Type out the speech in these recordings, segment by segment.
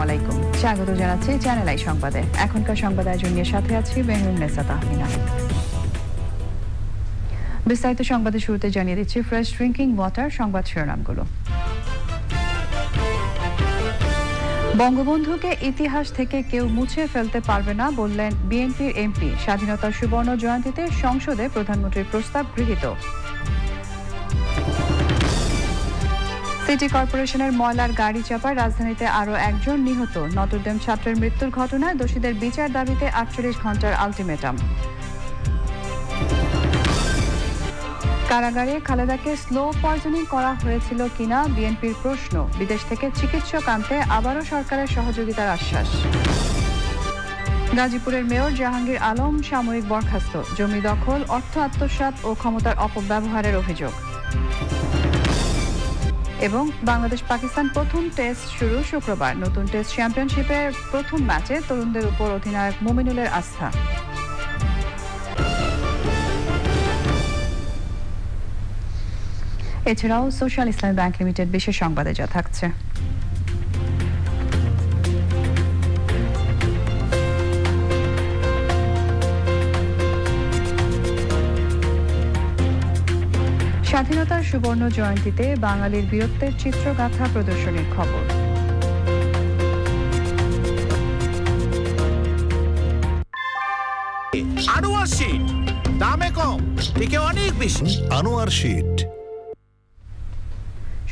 আলাইকুম, স্বাগত জানাচ্ছি চ্যানেল আই সংবাদে। এখনকার সংবাদ আয়োজন নিয়ে সাথে আছি মেহরুন্নেসা তাহমিনা। বিস্তারিত সংবাদের শুরুতে জানিয়ে দিচ্ছি ফ্রেশ ড্রিঙ্কিং ওয়াটার সংবাদ শিরোনামগুলো। বঙ্গবন্ধুকে ইতিহাস থেকে কেউ মুছে ফেলতে পারবে না বললেন বিএনপির এমপি। স্বাধীনতার সুবর্ণ জয়ন্তীতে সংসদে প্রধানমন্ত্রীর প্রস্তাব গৃহীত। সিটি কর্পোরেশনের ময়লার গাড়ি চাপায় রাজধানীতে আরও একজন নিহত। নটরডেম ছাত্রের মৃত্যুর ঘটনায় দোষীদের বিচার দাবিতে 48 ঘণ্টার আলটিমেটাম। কারাগারে খালেদাকে স্লো পয়জনিং করা হয়েছিল কিনা বিএনপির প্রশ্ন। বিদেশ থেকে চিকিৎসক আনতে আবারও সরকারের সহযোগিতার আশ্বাস। গাজীপুরের মেয়র জাহাঙ্গীর আলম সাময়িক বরখাস্ত। জমি দখল, অর্থ আত্মসাৎ ও ক্ষমতার অপব্যবহারের অভিযোগ। এবং বাংলাদেশ পাকিস্তান প্রথম টেস্ট শুরু শুক্রবার। নতুন টেস্ট চ্যাম্পিয়নশিপের প্রথম ম্যাচে তরুণদের উপর অধিনায়ক মুমিনুলের আস্থা। এছাড়াও সোশ্যাল ইসলামী ব্যাংক লিমিটেড বিশেষ সংবাদে যা থাকছে। স্বাধীনতার সুবর্ণ জয়ন্তীতে বাঙালির বীরত্বের চিত্রগাথা প্রদর্শনীর খবর। আনোয়ার শীট, দামে কম, থেকে অনেক বেশি। আনোয়ার শীট।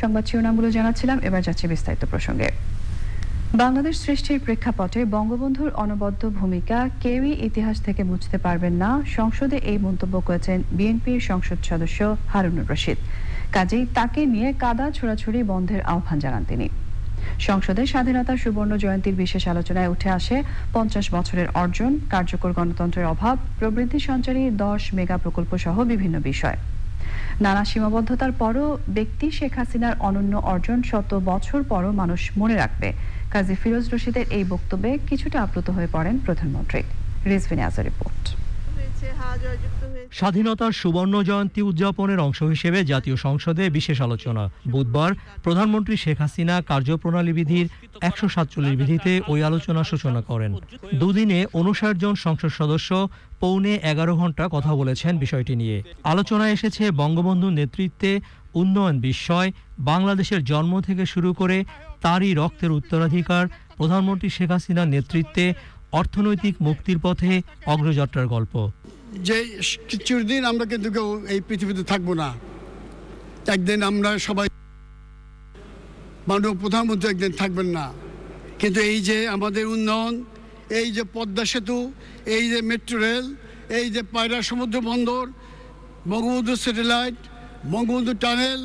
সংবাদ শিরোনামগুলো জানাচ্ছিলাম, এবার যাচ্ছে বিস্তারিত প্রসঙ্গে। বাংলাদেশ সৃষ্টির প্রেক্ষাপটে বঙ্গবন্ধুর অনবদ্য ভূমিকা কেউই ইতিহাস থেকে মুছতে পারবেন না। সংসদে এই মন্তব্য করেছেন বিএনপির সংসদ সদস্য হারুনুর রশিদ। কাজেই তাকে নিয়ে কাদা ছোড়াছুড়ি বন্ধের আহ্বান জানান তিনি। সংসদে স্বাধীনতার সুবর্ণ জয়ন্তীর বিশেষ আলোচনায় উঠে আসে 50 বছরের অর্জন, কার্যকর গণতন্ত্রের অভাব, প্রবৃদ্ধি সঞ্চারী 10 মেগা প্রকল্প সহ বিভিন্ন বিষয়। নানা সীমাবদ্ধতার পরও ব্যক্তি শেখ হাসিনার অনন্য অর্জন শত বছর পরও মানুষ মনে রাখবে। কাজী ফিরোজ রশিদের এই বক্তব্যে কিছুটা আপ্লুত হয়ে পড়েন প্রধানমন্ত্রী। রিজভিন আজের রিপোর্ট। স্বাধীনতার সুবর্ণ জয়ন্তী উদযাপনের অংশ হিসেবে জাতীয় সংসদে বিশেষ আলোচনা। বুধবার প্রধানমন্ত্রী শেখ হাসিনা কার্যপ্রণালী বিধির 147 বিধিতে ওই আলোচনার সূচনা করেন। দুদিনে 59 জন সংসদ সদস্য পৌনে 11 ঘন্টা কথা বলেছেন বিষয়টি নিয়ে। আলোচনায় এসেছে বঙ্গবন্ধুর নেতৃত্বে উন্নয়ন বিষয়, বাংলাদেশের জন্ম থেকে শুরু করে তারই রক্তের উত্তরাধিকার, প্রধানমন্ত্রী শেখ হাসিনার নেতৃত্বে অর্থনৈতিক মুক্তির পথে অগ্রযাত্রার গল্প। যে চিরদিন আমরা কিন্তু কেউ এই পৃথিবীতে থাকবো না, একদিন আমরা সবাই, মাননীয় প্রধানমন্ত্রী একদিন থাকবেন না, কিন্তু এই যে আমাদের উন্নয়ন, এই যে পদ্মা সেতু, এই যে মেট্রো রেল, এই যে পায়রা সমুদ্র বন্দর, বঙ্গবন্ধু স্যাটেলাইট, বঙ্গবন্ধু টানেল,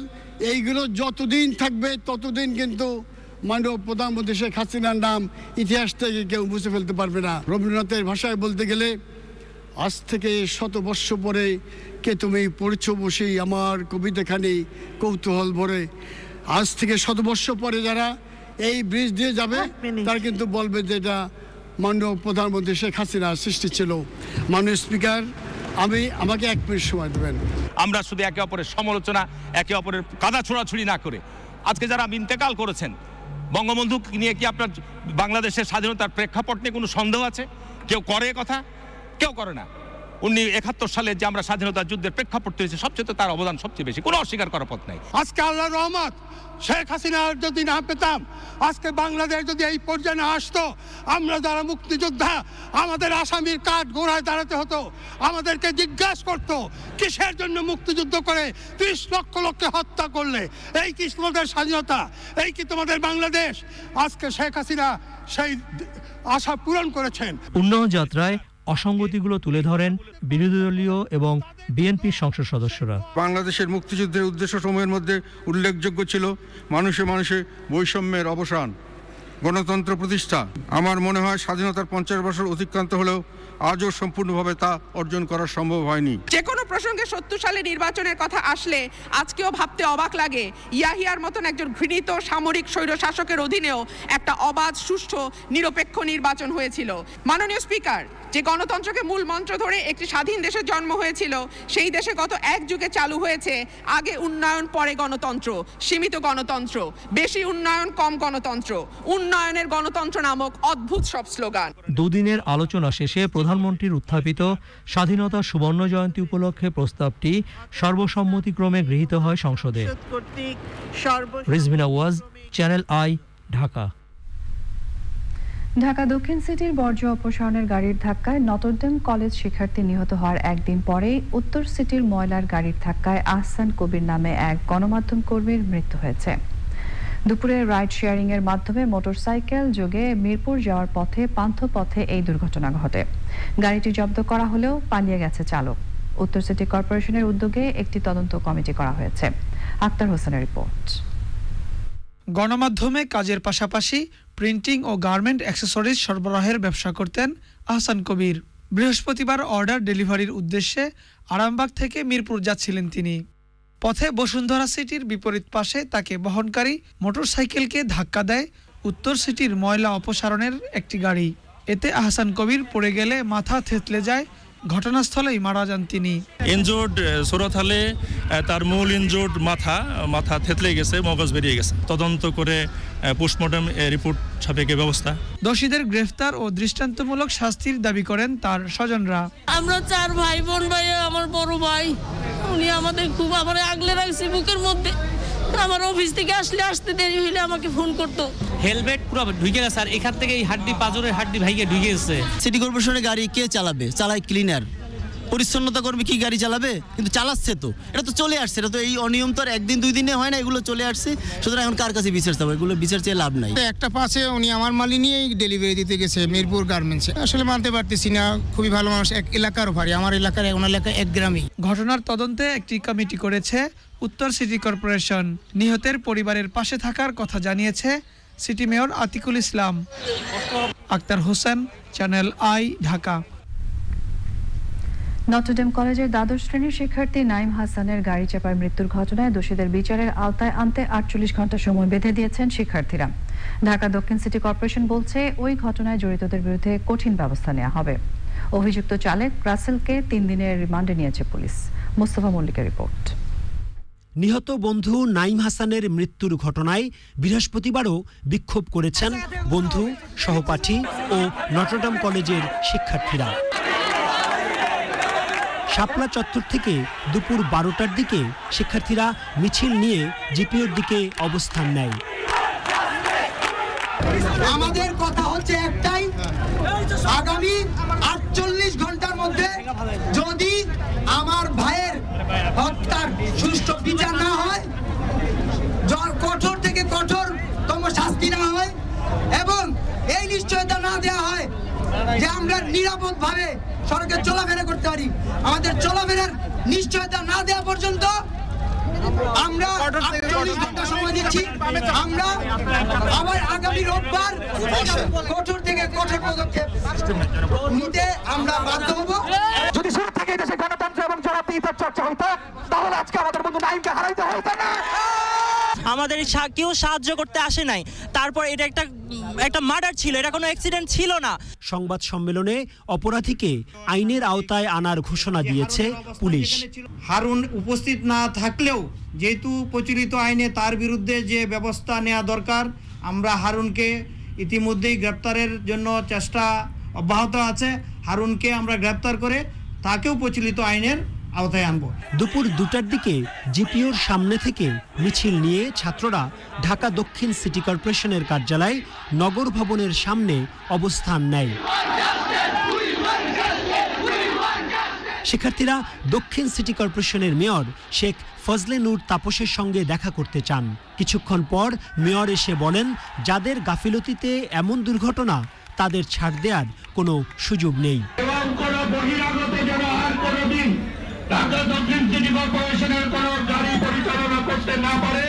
এইগুলো যতদিন থাকবে ততদিন কিন্তু মাননীয় প্রধানমন্ত্রী শেখ হাসিনার নাম ইতিহাস থেকে কেউ মুছে ফেলতে পারবে না। রবীন্দ্রনাথের ভাষায় বলতে গেলে, আজ থেকে 100 বর্ষ পরে কে তুমি পড়ছ বসে আমার কবিতাখানি কৌতূহল ভরে। আজ থেকে 100 বর্ষ পরে যারা এই ব্রিজ দিয়ে যাবে তারা কিন্তু বলবে যে এটা মাননীয় প্রধানমন্ত্রী শেখ হাসিনার সৃষ্টি ছিল। মাননীয় স্পিকার, আমাকে 1 মিনিট সময় দেবেন। আমরা শুধু একে অপরের সমালোচনা, একে অপরের কাদা ছোড়াছুড়ি না করে, আজকে যারা ইন্তেকাল করেছেন, বঙ্গবন্ধু নিয়ে কি আপনার বাংলাদেশের স্বাধীনতার প্রেক্ষাপট নিয়ে কোনো সন্দেহ আছে? কেউ করে কথা? কেউ করে না। 1971 সালে যে আমরা স্বাধীনতা যুদ্ধের প্রেক্ষাপট হয়েছে, সবচেয়ে তার অবদান সবচেয়ে বেশি, কোনো অস্বীকার করার পথ নাই। আজকে আল্লাহর রহমত, শেখ হাসিনা যদি না পেতাম, আজকে বাংলাদেশ যদি এই পর্যায়ে না আসতো, আমরা যারা মুক্তিযোদ্ধা, আমাদের আসামির কাঠ গোড়ায় দাঁড়াতে হতো, আমাদেরকে জিজ্ঞাসা করতো কিসের জন্য মুক্তিযুদ্ধ করে 30 লক্ষ লোককে হত্যা করলে? এই কি তোমাদের স্বাধীনতা? এই কি তোমাদের বাংলাদেশ? আজকে শেখ হাসিনা সেই আশা পূরণ করেছেন। উন্নয়ন যাত্রায় অসঙ্গতিগুলো তুলে ধরেন বিরোধী দলীয় এবং বিএনপির সংসদ সদস্যরা। বাংলাদেশের মুক্তিযুদ্ধের উদ্দেশ্য সময়ের মধ্যে উল্লেখযোগ্য ছিল মানুষে মানুষে বৈষম্যের অবসান, গণতন্ত্র প্রতিষ্ঠা। আমার মনে হয় স্বাধীনতার 50 বছর অতিক্রান্ত হলেও আজও সম্পূর্ণভাবে তা অর্জন করা সম্ভব হয়নি। যে কোনো প্রসঙ্গে 70 সালে নির্বাচনের কথা আসলে আজকেও ভাবতে অবাক লাগে, ইয়াহিয়ার মতন একজন ঘৃণিত সামরিক স্বৈরশাসকের অধীনেও একটা অবাধ, সুষ্ঠু, নিরপেক্ষ নির্বাচন হয়েছিল। মাননীয় স্পিকার, যে গণতন্ত্রকে মূল মন্ত্র ধরে একটি স্বাধীন দেশের জন্ম হয়েছিল, সেই দেশে গত 1 যুগে চালু হয়েছে আগে উন্নয়ন পরে গণতন্ত্র, সীমিত গণতন্ত্র, বেশি উন্নয়ন কম গণতন্ত্র, উন্নয়ন উন্নয়নের গণতন্ত্র নামক অদ্ভুত সব স্লোগান। দুদিনের আলোচনা শেষে প্রধানমন্ত্রীর উত্থাপিত স্বাধীনতা সুবর্ণ জয়ন্তী উপলক্ষে প্রস্তাবটি সর্বসম্মতিক্রমে গৃহীত হয় সংসদে। রিজভিনা ওয়াজ, চ্যানেল আই, ঢাকা। ঢাকা দক্ষিণ সিটির বর্জ্য অপসারণের গাড়ির ধাক্কায় নটরডেম কলেজ শিক্ষার্থী নিহত হওয়ার একদিন পরেই উত্তর সিটির ময়লার গাড়ির ধাক্কায় আহসান কবির নামে এক গণমাধ্যম কর্মীর মৃত্যু হয়েছে। দুপুরে রাইড শেয়ারিং এর মাধ্যমে মোটরসাইকেল যোগে মিরপুর যাওয়ার পথে পান্থপথে এই দুর্ঘটনা ঘটে। গাড়িটি জব্দ করা হলেও পালিয়ে গেছে চালক। উত্তর সিটি কর্পোরেশনের উদ্যোগে একটি তদন্ত কমিটি করা হয়েছে। আক্তার হোসেনের রিপোর্ট। গণমাধ্যমে কাজের পাশাপাশি প্রিন্টিং ও গার্মেন্ট অ্যাক্সেসরিজ সরবরাহের ব্যবসা করতেন আহসান কবির। বৃহস্পতিবার অর্ডার ডেলিভারির উদ্দেশ্যে আরামবাগ থেকে মিরপুর যাচ্ছিলেন তিনি। পথে বসুন্ধরা সিটির বিপরীত পাশে তাকে বহনকারী মোটরসাইকেলকে ধাক্কা দেয় উত্তর সিটির ময়লা অপসারণের একটি গাড়ি। এতে আহসান কবির পড়ে গেলে মাথা থেতলে যায়। ঘটনাস্থলেই মারা যান তিনি। ইনজোর্ড সুরত হলে তার মূল ইনজোর্ড মাথা থেতলে গেছে, মগজ বেরিয়ে গেছে। তদন্ত করে পোস্টমর্টম রিপোর্ট সাপেক্ষে ব্যবস্থা। দোষীদের গ্রেফতার ও দৃষ্টান্তমূলক শাস্তির দাবি করেন তার স্বজনরা। আমরা 4 ভাই বোন, ভাই আমার বড় ভাই, উনি আমাদের খুব আগলে রাখছে বুকের মধ্যে। আমার অফিস থেকে আসতে দেরি হইলে আমাকে ফোন করতো। হেলমেট পুরো ঢুকে গেছে, আর এখান থেকে এই হাড্ডি পাঁজরের হাড্ডি ভাইকে ঢুকে গেছে। সিটি কর্পোরেশনের গাড়ি কে চালাবে? চালায় ক্লিনার, পরিচ্ছন্নতা করবে কি গাড়ি চালাবে? কিন্তু চালাচ্ছে তো, এটা তো চলে আসছে। এটা তো এই অনিয়ম তো আর একদিন দুই দিনে হয় না, এগুলো চলে আসছে। সুতরাং এখন কার কাছে বিচার চাবো? এগুলো বিচার চেয়ে লাভ নাই। একটা পাশে উনি আমার মালি নিয়েই ডেলিভারি দিতে গেছে মিরপুর গার্মেন্টসে। আসলে মানতে পারতেছি না, খুবই ভালো মানুষ, এক এলাকার ভারী, আমার এলাকার ওনার এলাকা এক গ্রামই। ঘটনার তদন্তে একটি কমিটি করেছে উত্তর সিটি কর্পোরেশন। নিহতের পরিবারের পাশে থাকার কথা জানিয়েছে city mayor Atiqul Islam. Akhtar Hossain, Channel I, Dhaka. Notre Dame কলেজের দ্বাদশ শ্রেণীর শিক্ষার্থী নাইম হাসানের গাড়ি চাপায় মৃত্যুর ঘটনায় দোষীদের বিচারের আওতায় আনতে 48 ঘন্টা সময় বেঁধে দিয়েছেন শিক্ষার্থীরা। ঢাকা দক্ষিণ সিটি কর্পোরেশন বলছে ওই ঘটনায় জড়িতদের বিরুদ্ধে কঠিন ব্যবস্থা নেওয়া হবে। অভিযুক্ত চালক রাসেলকে 3 দিনের রিমান্ডে নিয়েছে পুলিশ। মোস্তফা মল্লিকের রিপোর্ট। নিহত বন্ধু নাইম হাসানের মৃত্যুর ঘটনায় বৃহস্পতিবারও বিক্ষোভ করেছেন বন্ধু, সহপাঠী ও নটরডেম কলেজের শিক্ষার্থীরা। শাপলা চত্বর থেকে দুপুর 12টার দিকে শিক্ষার্থীরা মিছিল নিয়ে জিপিওর দিকে অবস্থান নেয়। আমাদের কথা হচ্ছে একটাই, আগামী 48 ঘন্টার মধ্যে যদি আমার ভাইয়ের হত্যার সুষ্ঠু বিচার না হয়, কঠোর থেকে কঠোরতম শাস্তি না হয় এবং এই নিশ্চয়তা না দেওয়া হয় যে আমরা নিরাপদভাবে সড়কে চলাফেরা করতে পারি, আমাদের চলাফেরার নিশ্চয়তা না দেওয়া পর্যন্ত আমরা 48 ঘন্টা সময় দিচ্ছি। আমরা আবার আগামী রোববার কঠোর থেকে কঠোর পদক্ষেপ নিতে আমরা বাধ্য হব। যদি শুরু থেকে দেশে গণতন্ত্র এবং জবাবদিহিতার চর্চা হইতো, তাহলে আজকে আমাদের বন্ধু নাইমকে হারাইতে হইতো না। আমাদের কেউ সাহায্য করতে আসে নাই। তারপর এটা একটা মার্ডার ছিল, এটা কোনো অ্যাক্সিডেন্ট ছিল না। সংবাদ সম্মেলনে অপরাধীকে আইনের আওতায় আনার ঘোষণা দিয়েছে পুলিশ। হারুন উপস্থিত না থাকলেও যেহেতু প্রচলিত আইনে তার বিরুদ্ধে যে ব্যবস্থা নেওয়া দরকার, আমরা হারুনকে ইতিমধ্যেই গ্রেপ্তারের জন্য চেষ্টা অব্যাহত আছে। হারুনকে আমরা গ্রেপ্তার করে তাকেও প্রচলিত আইনের আওতায় আনব। দুপুর 2টার দিকে জিপিওর সামনে থেকে মিছিল নিয়ে ছাত্ররা ঢাকা দক্ষিণ সিটি কর্পোরেশনের কার্যালয় নগর ভবনের সামনে অবস্থান নেয়। শিক্ষার্থীরা দক্ষিণ সিটি কর্পোরেশনের মেয়র শেখ ফজলে নূর তাপসের সঙ্গে দেখা করতে চান। কিছুক্ষণ পর মেয়র এসে বলেন, যাদের গাফিলতিতে এমন দুর্ঘটনা, তাদের ছাড় দেওয়ার কোনো সুযোগ নেই। ঢাকা দক্ষিণ সিটি কর্পোরেশনের কোন গাড়ি পরিচালনা করতে না পারে,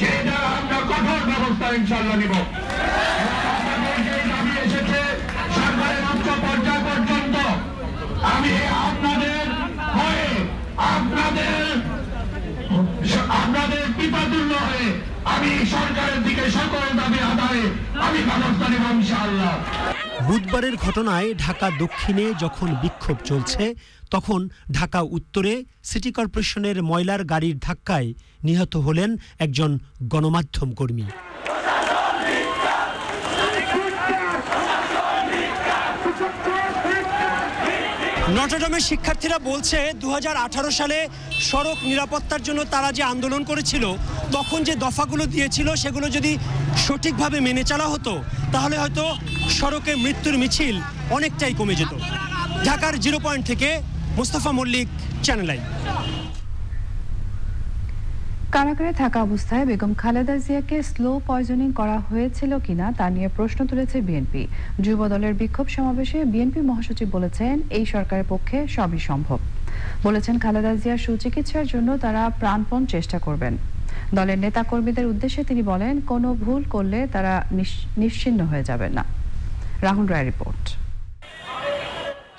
সেটা আমরা কঠোর ব্যবস্থা ইনশাআল্লাহ নিব। দাবি এসেছে সরকারের উচ্চ পর্যায় পর্যন্ত। আমি আপনাদের হয়ে, আপনাদের পিতাতুল্য হয়ে আমি সরকারের দিকে সকল দাবি আদায়ে আমি ব্যবস্থা নিব ইনশাআল্লাহ। বুধবারের ঘটনায় ঢাকা দক্ষিণে যখন বিক্ষোভ চলছে, তখন ঢাকা উত্তরে সিটি কর্পোরেশনের ময়লার গাড়ির ধাক্কায় নিহত হলেন একজন গণমাধ্যম কর্মী। নটরডেমের শিক্ষার্থীরা বলছে 2018 সালে সড়ক নিরাপত্তার জন্য তারা যে আন্দোলন করেছিল তখন যে দফাগুলো দিয়েছিল সেগুলো যদি সঠিকভাবে মেনে চলা হতো তাহলে হয়তো সড়কে মৃত্যুর মিছিল অনেকটাই কমে যেত। ঢাকার 0 পয়েন্ট থেকে মোস্তফা মল্লিক, চ্যানেল আই। কারাগারে থাকা অবস্থায় বেগম খালেদা জিয়াকে স্লো পয়জনিং করা হয়েছিল কিনা তা নিয়ে প্রশ্ন তুলেছে বিএনপি। যুব দলের বিক্ষোভ সমাবেশে বিএনপি মহাসচিব বলেছেন এই সরকারের পক্ষে সবই সম্ভব। বলেছেন খালেদা জিয়ার সুচিকিৎসার জন্য তারা প্রাণপণ চেষ্টা করবেন। দলের নেতাকর্মীদের উদ্দেশ্যে তিনি বলেন কোনো ভুল করলে তারা নিশ্চিহ্ন হয়ে যাবেন না। রাহুল রায় রিপোর্ট।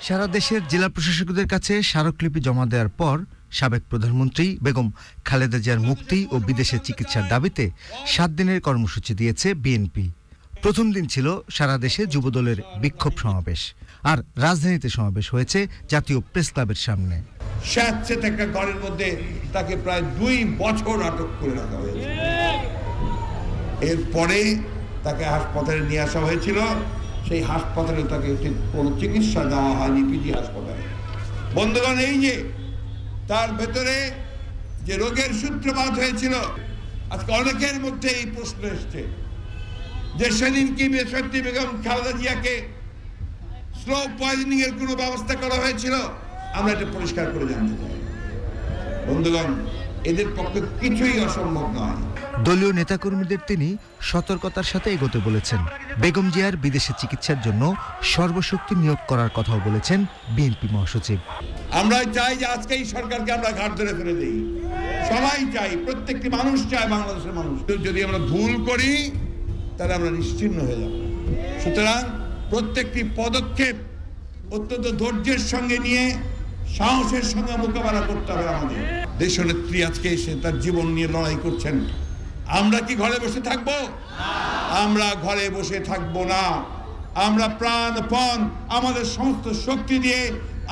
সারা দেশের জেলা প্রশাসকদের কাছে স্মারকলিপি জমা দেওয়ার পর সাবেক প্রধানমন্ত্রী বেগম খালেদা জিয়ার মুক্তি ও বিদেশে চিকিৎসার দাবিতে 7 দিনের কর্মসূচি দিয়েছে বিএনপি। প্রথম দিন ছিল সারা দেশে যুবদলের বিক্ষোভ সমাবেশ, আর রাজধানীতে সমাবেশ হয়েছে জাতীয় প্রেস ক্লাবের সামনে। স্যাঁতস্যাঁতে একটা ঘরের মধ্যে তাকে প্রায় 2 বছর আটক করে রাখা হয়েছে। এরপরে তাকে হাসপাতালে নিয়ে আসা হয়েছিল। সেই হাসপাতালে তাকে কোনো চিকিৎসা দেওয়া হয়নি পিজি হাসপাতালে। বন্ধুগণ, এই যে তার ভেতরে যে রোগের সূত্রপাত হয়েছিল, আজকে অনেকের মধ্যে এই প্রশ্ন এসছে যে সেদিন কি সত্যি বেগম খালেদা জিয়াকে স্লো পয়জনিং এর কোনো ব্যবস্থা করা হয়েছিল? আমরা এটা পরিষ্কার করে জানতে চাই। বন্ধুগণ, এদের পক্ষে কিছুই অসম্ভব নয়। দলীয় নেতাকর্মীদের তিনি সতর্কতার সাথে এগোতে বলেছেন। বেগম জিয়ার বিদেশে চিকিৎসার জন্য সর্বশক্তি নিয়োগ করার কথাও বলেছেন বিএনপি মহাসচিব। আমরা চাই যে আজকে এই সরকারকে আমরা ঘাট ধরে ফেলে দিই। সবাই চাই, প্রত্যেকটি মানুষ চায়, বাংলাদেশের মানুষ। যদি আমরা ভুল করি তাহলে আমরা নিশ্চিহ্ন হয়ে যাব। সুতরাং প্রত্যেকটি পদক্ষেপ অত্যন্ত ধৈর্যের সঙ্গে নিয়ে সাহসের সঙ্গে মোকাবেলা করতে হবে আমাদের। দেশনেত্রী আজকে এসে তার জীবন নিয়ে লড়াই করছেন। আমরা কি ঘরে বসে থাকবো? আমরা ঘরে বসে থাকবো না। আমরা প্রাণপণ আমাদের সমস্ত শক্তি দিয়ে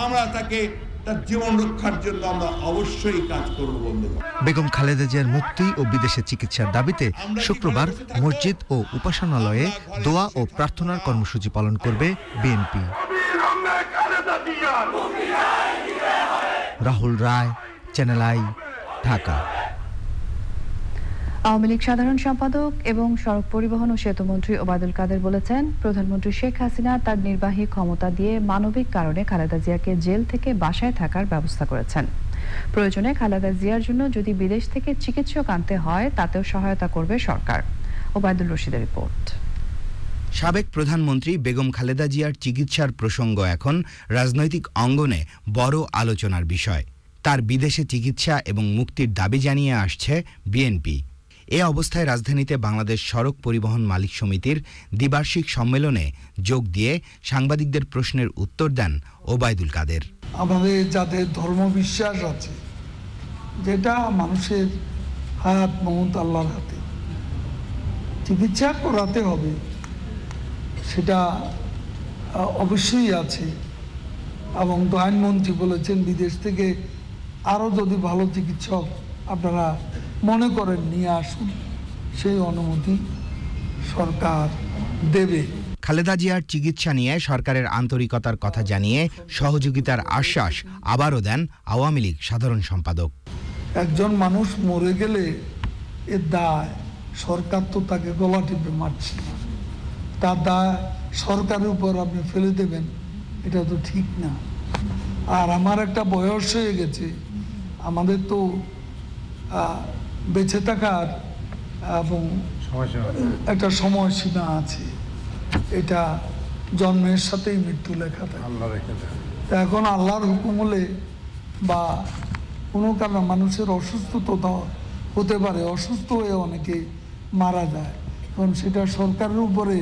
আমরা তাকে তার জীবন রক্ষার জন্য আমরা অবশ্যই কাজ করব। বন্ধু, বেগম খালেদা জিয়ার মুক্তি ও বিদেশে চিকিৎসার দাবিতে শুক্রবার মসজিদ ও উপাসনালয়ে দোয়া ও প্রার্থনার কর্মসূচি পালন করবে BNP. Rahul Roy, Channel I, Dhaka. Awami League সাধারণ সম্পাদক এবং সড়ক পরিবহন ও সেতু মন্ত্রী ওবায়দুল কাদের বলেছেন প্রধানমন্ত্রী শেখ হাসিনা তার নির্বাহী ক্ষমতা দিয়ে মানবিক কারণে খালেদা জিয়াকে জেল থেকে বাসায় থাকার ব্যবস্থা করেছেন। প্রয়োজনে খালেদা জিয়ার জন্য যদি বিদেশ থেকে চিকিৎসক আনতে হয় তাতেও সহায়তা করবে সরকার। ওবায়দুল রশিদের রিপোর্ট। সাবেক প্রধানমন্ত্রী বেগম খালেদা জিয়ার চিকিৎসার প্রসঙ্গ এখন রাজনৈতিক অঙ্গনে বড় আলোচনার বিষয়। তার বিদেশে চিকিৎসা এবং মুক্তির দাবি জানিয়ে আসছে বিএনপি। এ অবস্থায় রাজধানীতে বাংলাদেশ সড়ক পরিবহন মালিক সমিতির দ্বিবার্ষিক সম্মেলনে যোগ দিয়ে সাংবাদিকদের প্রশ্নের উত্তর দেন ওবায়দুল কাদের। আমাদের যাদের ধর্মবিশ্বাস আছে, যেটা মানুষের হাত মহৎ আল্লাহর হাতে, চিকিৎসা করাতে হবে সেটা অবশ্যই আছে। এবং আইনমন্ত্রী বলেছেন বিদেশ থেকে আরও যদি ভালো চিকিৎসক আপনারা মনে করেন নিয়ে আসুন, সেই অনুমতি সরকার দেবে। খালেদা জিয়ার চিকিৎসা নিয়ে সরকারের আন্তরিকতার কথা জানিয়ে সহযোগিতার আশ্বাস আবারও দেন আওয়ামী লীগ সাধারণ সম্পাদক। একজন মানুষ মরে গেলে এর দায় সরকার তো তাকে গলা টিপে মারছে না, তার দায় সরকারের উপর আপনি ফেলে দেবেন, এটা তো ঠিক না। আর আমার একটা বয়স হয়ে গেছে, আমাদের তো বেঁচে থাকার এবং একটা সময়সীমা আছে, এটা জন্মের সাথেই মৃত্যু লেখা থাকে। এখন আল্লাহর হুকুম হলে বা কোনো কারণে মানুষের অসুস্থতা হতে পারে, অসুস্থ হয়ে অনেকে মারা যায়, কারণ সেটা সরকারের উপরে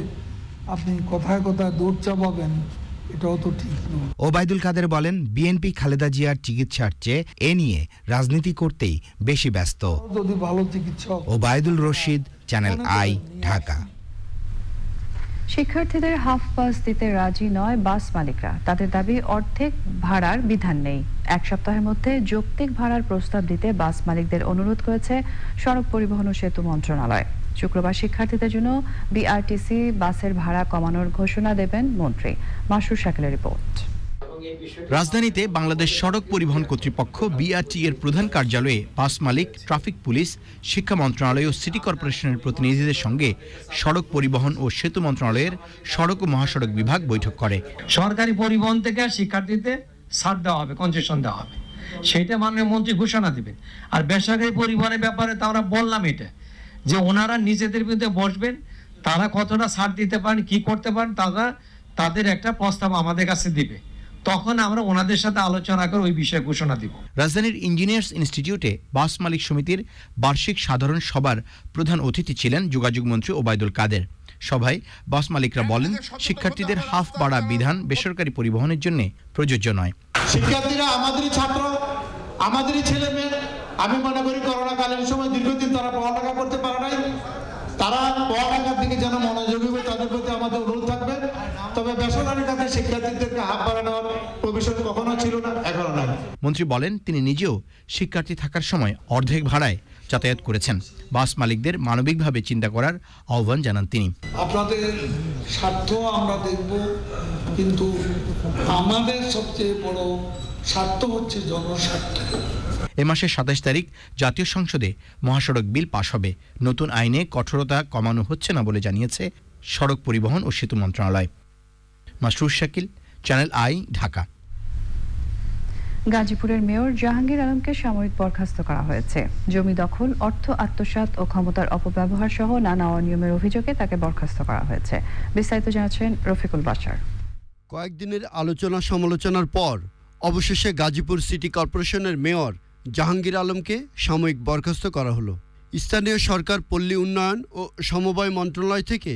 আপনি কথায় কথায় দৌড় চাপাবেন, এটাও তো ঠিক নয়। ওবায়দুল কাদের বলেন বিএনপি খালেদা জিয়ার চিকিৎসার চেয়ে এ নিয়ে রাজনীতি করতেই বেশি ব্যস্ত। যদি ভালো চিকিৎসক। Obaidul Rashid, channel I, Dhaka. শিক্ষার্থীদের হাফ বাস দিতে রাজি নয় বাস মালিকরা। তাদের দাবি অর্ধেক ভাড়ার বিধান নেই। এক সপ্তাহের মধ্যে যৌক্তিক ভাড়ার প্রস্তাব দিতে বাস মালিকদের অনুরোধ করেছে সড়ক পরিবহন ও সেতু মন্ত্রণালয়। শুক্রবার শিক্ষার্থীদের জন্য বিআরটিসি বাসের ভাড়া কমানোর ঘোষণা দেবেন মন্ত্রী। মাসুর শাকিলের রিপোর্ট। রাজধানীতে বাংলাদেশ সড়ক পরিবহন কর্তৃপক্ষ বিআরটি এর প্রধান কার্যালয়ে বাস মালিক, ট্রাফিক পুলিশ, শিক্ষা মন্ত্রণালয় ও সিটি কর্পোরেশনের প্রতিনিধিদের সঙ্গে সড়ক পরিবহন ও সেতু মন্ত্রণালয়ের সড়ক ও মহাসড়ক বিভাগ বৈঠক করে। সরকারি পরিবহন থেকে শিক্ষার্থীদের ছাড় দেওয়া হবে, কনসেশন দেওয়া হবে, সেটা মাননীয় মন্ত্রী ঘোষণা দিবেন। আর বেসরকারি পরিবহনের ব্যাপারে তো আমরা বললাম এটা, যে ওনারা নিজেদের বিরুদ্ধে বসবেন, তারা কতটা ছাড় দিতে পারেন, কি করতে পারেন, তারা তাদের একটা প্রস্তাব আমাদের কাছে দিবে, তখন আমরা ওনাদের সাথে আলোচনা করে ওই বিষয়ে ঘোষণা দিব। রাজধানীর ইঞ্জিনিয়ার্স ইনস্টিটিউটে বাস মালিক সমিতির বার্ষিক সাধারণ সভার প্রধান অতিথি ছিলেন যোগাযোগ মন্ত্রী ওবায়দুল কাদের। সভায় বাস মালিকরা বলেন, শিক্ষার্থীদের হাফ ভাড়া বিধান বেসরকারি পরিবহনের জন্য প্রযোজ্য নয়। শিক্ষার্থীরা আমাদেরই ছাত্র, আমাদেরই ছেলে মেয়ে। আমি মনে করি করোনাকালীন সময় দীর্ঘদিন তারা পড়ালেখা করতে পারে নাই, তারা পড়ালেখার দিকে যেন মনোযোগী হবে, তাদের প্রতি আমাদের অনুরোধ থাকবে। তবে বেসরকারি খাতে শিক্ষার্থীদেরকে হাফ ভাড়া নেওয়ার প্রভিশন কখনো ছিল না, এখনো নাই। মন্ত্রী বলেন, তিনি নিজেও শিক্ষার্থী থাকার সময় অর্ধেক ভাড়ায় যাতায়াত করেছেন। বাস মালিকদের মানবিকভাবে চিন্তা করার আহ্বান জানান তিনি। আপনাদের স্বার্থ আমরা দেখব, কিন্তু আমাদের সবচেয়ে বড় স্বার্থ হচ্ছে জনস্বার্থ। এ মাসের 27 তারিখ জাতীয় সংসদে মহাসড়ক বিল পাশ হবে। নতুন আইনে কঠোরতা কমানো হচ্ছে না বলে জানিয়েছে সড়ক পরিবহন ও সেতু মন্ত্রণালয়। Masrur Shakil, channel I, Dhaka. গাজীপুরের মেয়র জাহাঙ্গীর আলমকে সাময়িক বরখাস্ত করা হয়েছে। জমি দখল, অর্থ আত্মসাৎ ও ক্ষমতার অপব্যবহার সহ নানা অনিয়মের অভিযোগে তাকে বরখাস্ত করা হয়েছে। বিস্তারিত জানাচ্ছেন রফিকুল বাশার। কয়েকদিনের আলোচনা সমালোচনার পর অবশেষে গাজীপুর সিটি কর্পোরেশনের মেয়র জাহাঙ্গীর আলমকে সাময়িক বরখাস্ত করা হলো। স্থানীয় সরকার, পল্লী উন্নয়ন ও সমবায় মন্ত্রণালয় থেকে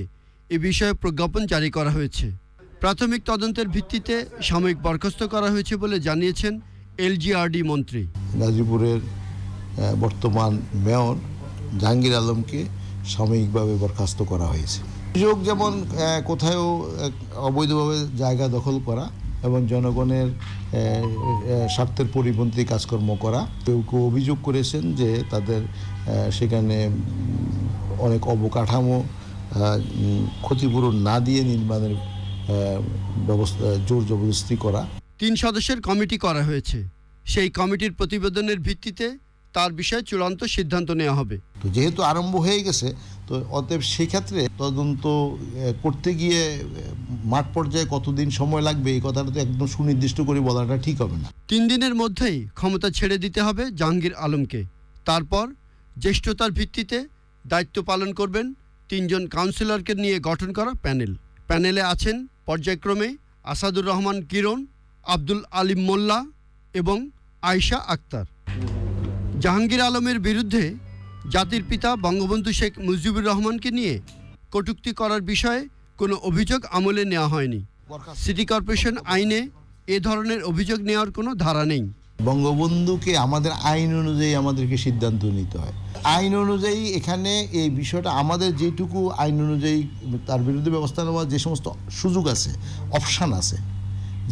এ বিষয়ে প্রজ্ঞাপন জারি করা হয়েছে। প্রাথমিক তদন্তের ভিত্তিতে সাময়িক বরখাস্ত করা হয়েছে বলে জানিয়েছেন এলজিআরডি মন্ত্রী। গাজীপুরের বর্তমান মেয়র জাহাঙ্গীর আলমকে সাময়িকভাবে বরখাস্ত করা হয়েছে। অভিযোগ যেমন কোথাও অবৈধভাবে জায়গা দখল করা এবং জনগণের স্বার্থের পরিপন্থী কাজকর্ম করা। কেউ কেউ অভিযোগ করেছেন যে তাদের সেখানে অনেক অবকাঠামো ক্ষতিপূরণ না দিয়ে নির্মাণের ব্যবস্থা জোর জবরদস্তি করা। 3 সদস্যের কমিটি করা হয়েছে। সেই কমিটির প্রতিবেদনের ভিত্তিতে তার বিষয়ে চূড়ান্ত সিদ্ধান্ত নেওয়া হবে। তো যেহেতু আরম্ভ হয়ে গেছে, তো অতএব সেই ক্ষেত্রে তদন্ত করতে গিয়ে মাঠ পর্যায়ে কতদিন সময় লাগবে এই কথাটা তো একদম সুনির্দিষ্ট করে বলাটা ঠিক হবে না। 3 দিনের মধ্যেই ক্ষমতা ছেড়ে দিতে হবে জাহাঙ্গীর আলমকে। তারপর জ্যেষ্ঠতার ভিত্তিতে দায়িত্ব পালন করবেন 3 জন কাউন্সিলরকে নিয়ে গঠন করা প্যানেল। প্যানেলে আছেন পর্যায়ক্রমে আসাদুর রহমান কিরণ, আব্দুল আলিম মোল্লা এবং আয়েশা আক্তার। জাহাঙ্গীর আলমের বিরুদ্ধে জাতির পিতা বঙ্গবন্ধু শেখ মুজিবুর রহমানকে নিয়ে কটূক্তি করার বিষয়ে কোনো অভিযোগ আমলে নেওয়া হয়নি। সিটি কর্পোরেশন আইনে এ ধরনের অভিযোগ নেওয়ার কোনো ধারা নেই। বঙ্গবন্ধুকে আমাদের আইন অনুযায়ী আমাদেরকে সিদ্ধান্ত নিতে হয়। আইন অনুযায়ী এখানে এই বিষয়টা আমাদের যেটুকু আইন অনুযায়ী তার বিরুদ্ধে ব্যবস্থা নেওয়ার যে সমস্ত সুযোগ আছে, অপশান আছে,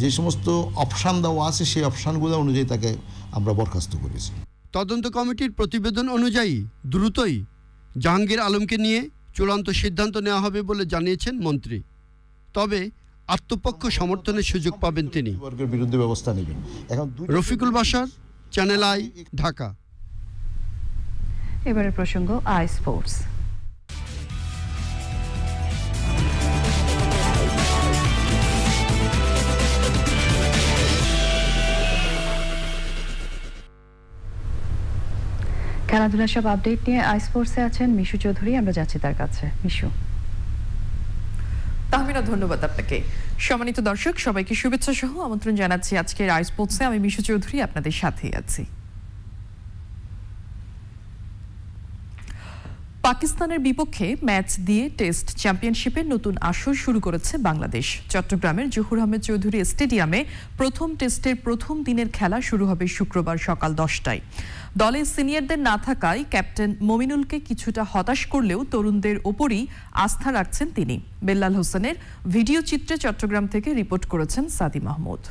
যে সমস্ত অপশান দেওয়া আছে, সেই অপশানগুলো অনুযায়ী তাকে আমরা বরখাস্ত করেছি। তদন্ত কমিটির প্রতিবেদন অনুযায়ী দ্রুতই জাহাঙ্গীর আলমকে নিয়ে চূড়ান্ত সিদ্ধান্ত নেওয়া হবে বলে জানিয়েছেন মন্ত্রী। তবে আত্মপক্ষ সমর্থনের সুযোগ পাবেন তিনি। বিরুদ্ধে ব্যবস্থা নেবেন। এখন রফিকুল বাশার, চ্যানেল আই, ঢাকা। এবারে প্রসঙ্গ আই স্পোর্টস। খেলাধুলার সব আপডেট নিয়ে আই স্পোর্টসে আছেন মিশু চৌধুরী। আমরা যাচ্ছি তার কাছে। মিশু। তাহমিনা, ধন্যবাদ আপনাকে। সম্মানিত দর্শক, সবাইকে শুভেচ্ছা সহ আমন্ত্রণ জানাচ্ছি আজকের আই স্পোর্টসে। আমি মিশু চৌধুরী আপনাদের সাথেই আছি। পাকিস্তানের বিপক্ষে ম্যাচ দিয়ে টেস্ট চ্যাম্পিয়নশিপের নতুন আসর শুরু করেছে বাংলাদেশ। চট্টগ্রামের জহুর আহমেদ চৌধুরী স্টেডিয়ামে প্রথম টেস্টের প্রথম দিনের খেলা শুরু হবে শুক্রবার সকাল 10টায়। দলে সিনিয়রদের না থাকায় ক্যাপ্টেন মমিনুলকে কিছুটা হতাশ করলেও তরুণদের ওপরই আস্থা রাখছেন তিনি। বেল্লাল হোসেনের ভিডিও চিত্রে চট্টগ্রাম থেকে রিপোর্ট করেছেন সাদি মাহমুদ।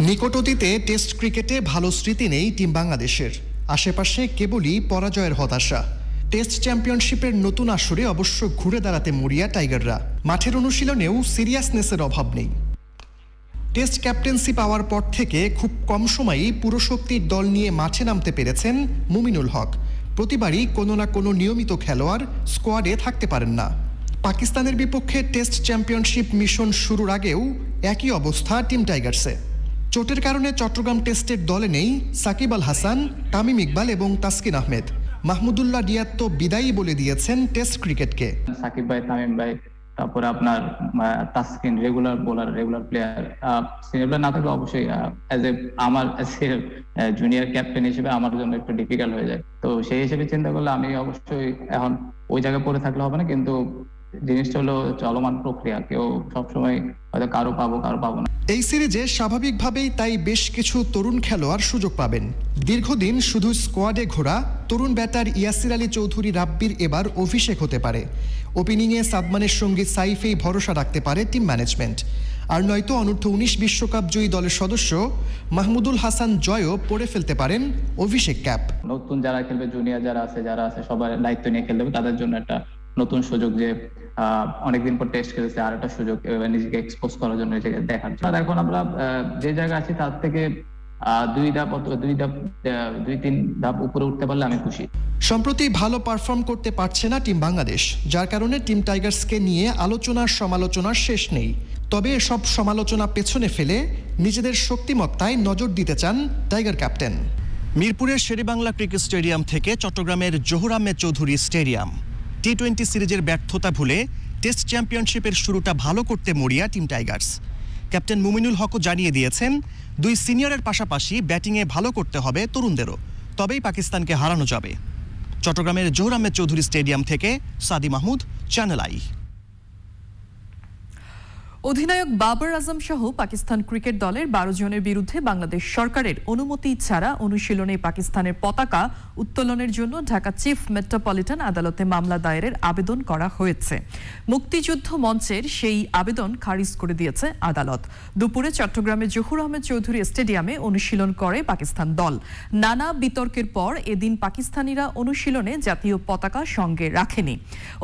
নিকট অতীতে টেস্ট ক্রিকেটে ভালো স্মৃতি নেই টিম বাংলাদেশের। আশেপাশে কেবলই পরাজয়ের হতাশা। টেস্ট চ্যাম্পিয়নশিপের নতুন আসরে অবশ্য ঘুরে দাঁড়াতে মরিয়া টাইগাররা। মাঠের অনুশীলনেও সিরিয়াসনেসের অভাব নেই। টেস্ট ক্যাপ্টেন্সি পাওয়ার পর থেকে খুব কম সময়েই পুরো শক্তির দল নিয়ে মাঠে নামতে পেরেছেন মুমিনুল হক। প্রতিবারই কোনো না কোনো নিয়মিত খেলোয়াড় স্কোয়াডে থাকতে পারেন না। পাকিস্তানের বিপক্ষে টেস্ট চ্যাম্পিয়নশিপ মিশন শুরুর আগেও একই অবস্থা টিম টাইগার্সে। চোটের কারণে চট্টগ্রাম টেস্টের দলে নেই সাকিব আল হাসান, তামিম ইকবাল এবং তাসকিন আহমেদ। মাহমুদুল্লাহ রিয়াদ তো বিদায়ই বলে দিয়েছেন টেস্ট ক্রিকেটকে। সাকিব ভাই, তামিম ভাই, তারপরে আপনার Taskin regular bowler, regular player, senior player না থাকলে অবশ্যই আমার জুনিয়র ক্যাপ্টেন হিসেবে আমার জন্য একটু ডিফিকাল্ট হয়ে যায়। তো সেই হিসেবে চিন্তা করলে আমি অবশ্যই এখন ওই জায়গায় পড়ে থাকলে হবে না, কিন্তু জিনিসটা হলো চলমান প্রক্রিয়া, কেউ সবসময় হয়তো কারো পাবো না। এই সিরিজে স্বাভাবিকভাবেই তাই বেশ কিছু তরুণ খেলোয়াড় সুযোগ পাবেন। দীর্ঘদিন শুধু স্কোয়াডে ঘোরা তরুণ ব্যাটার ইয়াসির আলী চৌধুরী রাব্বির এবার অভিষেক হতে পারে। ওপেনিংয়ে সাদমানের সঙ্গে সাইফেই ভরসা রাখতে পারে টিম ম্যানেজমেন্ট। আর নয়তো অনূর্ধ্ব-19 বিশ্বকাপ জয়ী দলের সদস্য মাহমুদুল হাসান জয়ও পড়ে ফেলতে পারেন অভিষেক ক্যাপ। নতুন যারা খেলবে, জুনিয়র যারা আছে সবার দায়িত্ব নিয়ে খেলতে হবে, তাদের জন্য একটা নতুন সুযোগ, যে অনেকদিন পর টেস্ট খেলেছে, আর একটা সুযোগ নিজেকে এক্সপোজ করার জন্য, নিজেকে দেখার জন্য। এখন আমরা যে জায়গায় আছি তার থেকে 2-3 ধাপ উপরে উঠতে পারলে আমি খুশি। সম্প্রতি ভালো পারফর্ম করতে পারছে না টিম বাংলাদেশ, যার কারণে টিম টাইগার্সকে নিয়ে আলোচনার সমালোচনার শেষ নেই। তবে এসব সমালোচনা পেছনে ফেলে নিজেদের শক্তিমত্তায় নজর দিতে চান টাইগার ক্যাপ্টেন। মিরপুরের শেরেবাংলা ক্রিকেট স্টেডিয়াম থেকে চট্টগ্রামের জহুর আহমেদ চৌধুরী স্টেডিয়াম। টি-20 সিরিজের ব্যর্থতা ভুলে টেস্ট চ্যাম্পিয়নশিপের শুরুটা ভালো করতে মরিয়া টিম টাইগার্স। ক্যাপ্টেন মুমিনুল হকও জানিয়ে দিয়েছেন, 2 সিনিয়রের পাশাপাশি ব্যাটিংয়ে ভালো করতে হবে তরুণদেরও, তবেই পাকিস্তানকে হারানো যাবে। চট্টগ্রামের জহুর আহমেদ চৌধুরী স্টেডিয়াম থেকে সাদি মাহমুদ, চ্যানেল আই। অধিনায়ক বাবর আজম সহ পাকিস্তান ক্রিকেট দলের 12 জনের বিরুদ্ধে বাংলাদেশ সরকারের অনুমতি ছাড়া অনুশীলনে পাকিস্তানের পতাকা উত্তোলনের জন্য ঢাকা চিফ মেট্রোপলিটন আদালতে মামলা দায়েরের আবেদন করা হয়েছে। মুক্তিযুদ্ধ মঞ্চের সেই আবেদন খারিজ করে দিয়েছে আদালত। দুপুরে চট্টগ্রামের জহুর আহমেদ চৌধুরী স্টেডিয়ামে অনুশীলন করে পাকিস্তান দল। নানা বিতর্কের পর এদিন পাকিস্তানিরা অনুশীলনে জাতীয় পতাকা সঙ্গে রাখেনি।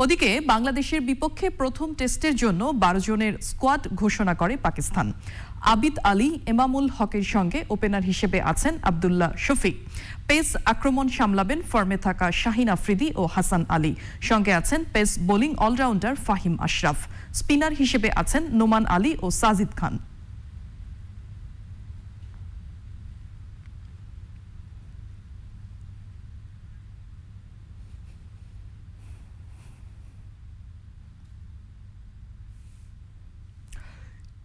ওদিকে বাংলাদেশের বিপক্ষে প্রথম টেস্টের জন্য 12 জনের স্কোয়াড ঘোষণা করে পাকিস্তান। আবিদ আলী, এমামুল হকের সঙ্গে ওপেনার হিসেবে আছেন আব্দুল্লাহ শফিক। পেস আক্রমণ সামলাবেন ফর্মে থাকা শাহিন আফ্রিদি ও হাসান আলী। সঙ্গে আছেন pace bowling allrounder Fahim Ashraf. Spinner হিসেবে আছেন নোমান আলী ও সাজিদ খান।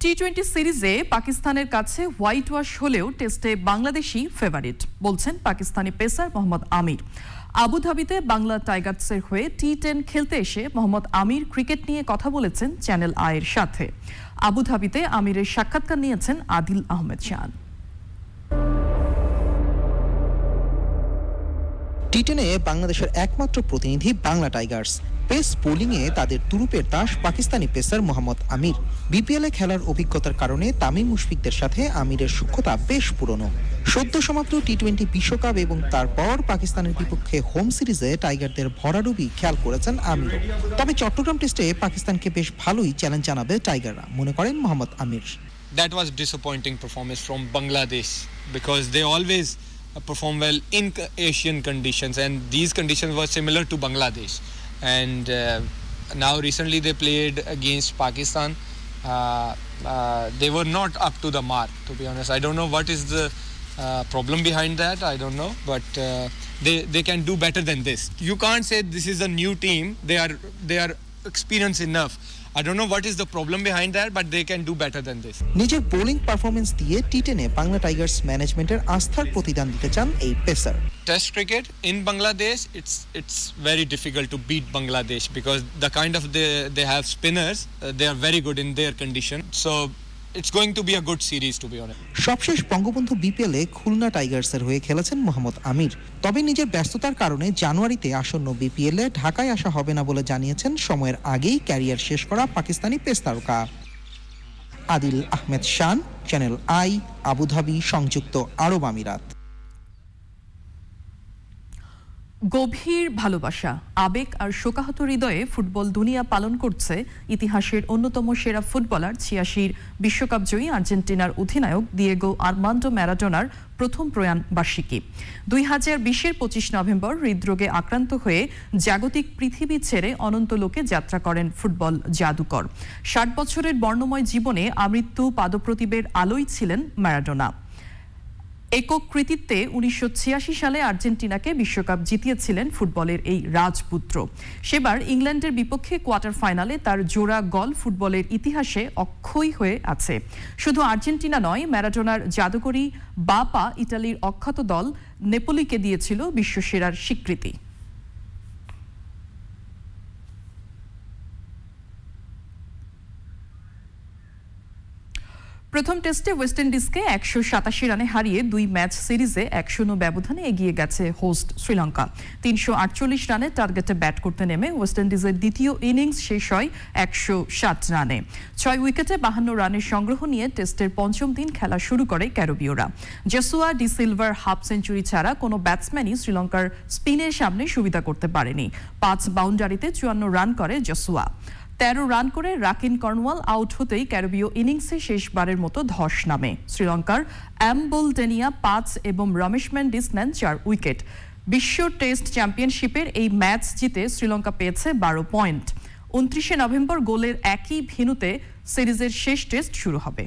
টি-20 সিরিজে পাকিস্তানের কাছে হোয়াইট ওয়াশ হলেও টেস্টে বাংলাদেশই ফেভারিট বলছেন পাকিস্তানি পেসার মোহাম্মদ আমির। আবুধাবিতে বাংলা টাইগার্সের হয়ে টি10 খেলতে এসে মোহাম্মদ আমির ক্রিকেট নিয়ে কথা বলেছেন চ্যানেল আইয়ের সাথে। আবুধাবিতে আমিরের সাক্ষাৎকার নিয়েছেন আদিল আহমেদ শান। টি10-এ বাংলাদেশের একমাত্র প্রতিনিধি বাংলা টাইগার্স। পেস বোলিংয়ে তাদের তুরুপের দাস পাকিস্তানি পেসার মোহাম্মদ আমির। বিপিএলে খেলার অভিজ্ঞতার কারণে তামিম মুশফিকদের সাথে আমিরের সূক্ষ্মতা বেশ পুরনো। সদ্য সমাপ্ত টি-20 বিশ্বকাপ এবং তারপর পাকিস্তানের বিপক্ষে হোম সিরিজে টাইগারদের ভরাডুবি খেয়াল করেছেন আমির। তবে চট্টগ্রাম টেস্টে পাকিস্তানকে বেশ ভালোই চ্যালেঞ্জ জানাবে টাইগাররা, মনে করেন মোহাম্মদ আমির। That was disappointing performance from Bangladesh because they always perform well in Asian conditions, and these conditions were similar to Bangladesh. And now recently they played against Pakistan. They were not up to the mark, to be honest. I don't know what is the problem behind that. I don't know, but they can do better than this. You can't say this is a new team. They are experienced enough. I don't know what is the problem behind that, but they can do better than this. নিজের bowling performance দিয়ে টি10-এ Bangla Tigers ম্যানেজমেন্টের আস্থার প্রতিদান দিতে চান এই pacer. Test cricket in Bangladesh, it's very difficult to beat Bangladesh because the kind of they have spinners, they are very good in their condition. So it's going to be a good series, to be honest. সবশেষ বঙ্গবন্ধু বিপিএলে খুলনা টাইগার্সের হয়ে খেলেছেন মোহাম্মদ আমির। তবে নিজের ব্যস্ততার কারণে জানুয়ারিতে আসন্ন বিপিএলে ঢাকায় আসা হবে না বলে জানিয়েছেন সময়ের আগেই ক্যারিয়ার শেষ করা পাকিস্তানি পেস তারকা। আদিল আহমেদ শান, চ্যানেল আই, আবুধাবি, সংযুক্ত আরব আমিরাত। গভীর ভালোবাসা, আবেগ আর শোকাহত হৃদয়ে ফুটবল দুনিয়া পালন করছে ইতিহাসের অন্যতম সেরা ফুটবলার ৮৬ বিশ্বকাপ জয়ী আর্জেন্টিনার অধিনায়ক দিয়েগো আর্মান্ডো ম্যারাডোনার প্রথম প্রয়াণ বার্ষিকী। ২০২০-এর ২৫ নভেম্বর হৃদরোগে আক্রান্ত হয়ে জাগতিক পৃথিবী ছেড়ে অনন্ত লোকে যাত্রা করেন ফুটবল জাদুকর। ৬০ বছরের বর্ণময় জীবনে আমৃত্যু পাদপ্রদীপের আলোই ছিলেন ম্যারাডোনা। একক কৃতিত্বে ১৯৮৬ সালে আর্জেন্টিনাকে বিশ্বকাপ জিতিয়েছিলেন ফুটবলের এই রাজপুত্র। সেবার ইংল্যান্ডের বিপক্ষে কোয়ার্টার ফাইনালে তার জোড়া গোল ফুটবলের ইতিহাসে অক্ষয় হয়ে আছে। শুধু আর্জেন্টিনা নয়, ম্যারাডোনার জাদুকরী বা পা ইতালির অখ্যাত দল নেপোলিকে দিয়েছিল বিশ্বসেরার স্বীকৃতি। প্রথম টেস্টে ওয়েস্ট ইন্ডিজকে ১৮৭ রানে হারিয়ে ২ ম্যাচ সিরিজে ১-০ ব্যবধানে এগিয়ে গেছে হোস্ট শ্রীলঙ্কা। ৩৪৮ রানে টার্গেটে ব্যাট করতে নেমে ওয়েস্ট ইন্ডিজের দ্বিতীয় ইনিংস শেষ হয় ১৬০ রানে। ৬ উইকেটে ৫২ রানের সংগ্রহ নিয়ে টেস্টের পঞ্চম দিন খেলা শুরু করে ক্যারিবীয়রা। জসুয়া ডি সিলভার হাফ সেঞ্চুরি ছাড়া কোনো ব্যাটসম্যানই শ্রীলঙ্কার স্পিনের সামনে সুবিধা করতে পারেনি। ৫ বাউন্ডারিতে ৫৪ রান করে জসুয়া। ১৩ রান করে রাকিন কর্নওয়াল আউট হতেই ক্যারিবীয় ইনিংসে শেষবারের মতো ধস নামে। শ্রীলঙ্কার অ্যাম্বলডেনিয়া ৫ এবং রমেশ মেন্ডিস নেন ৪ উইকেট। বিশ্ব টেস্ট চ্যাম্পিয়নশিপের এই ম্যাচ জিতে শ্রীলঙ্কা পেয়েছে ১২ পয়েন্ট। ২৯ নভেম্বর গোলের একই ভেন্যুতে সিরিজের শেষ টেস্ট শুরু হবে।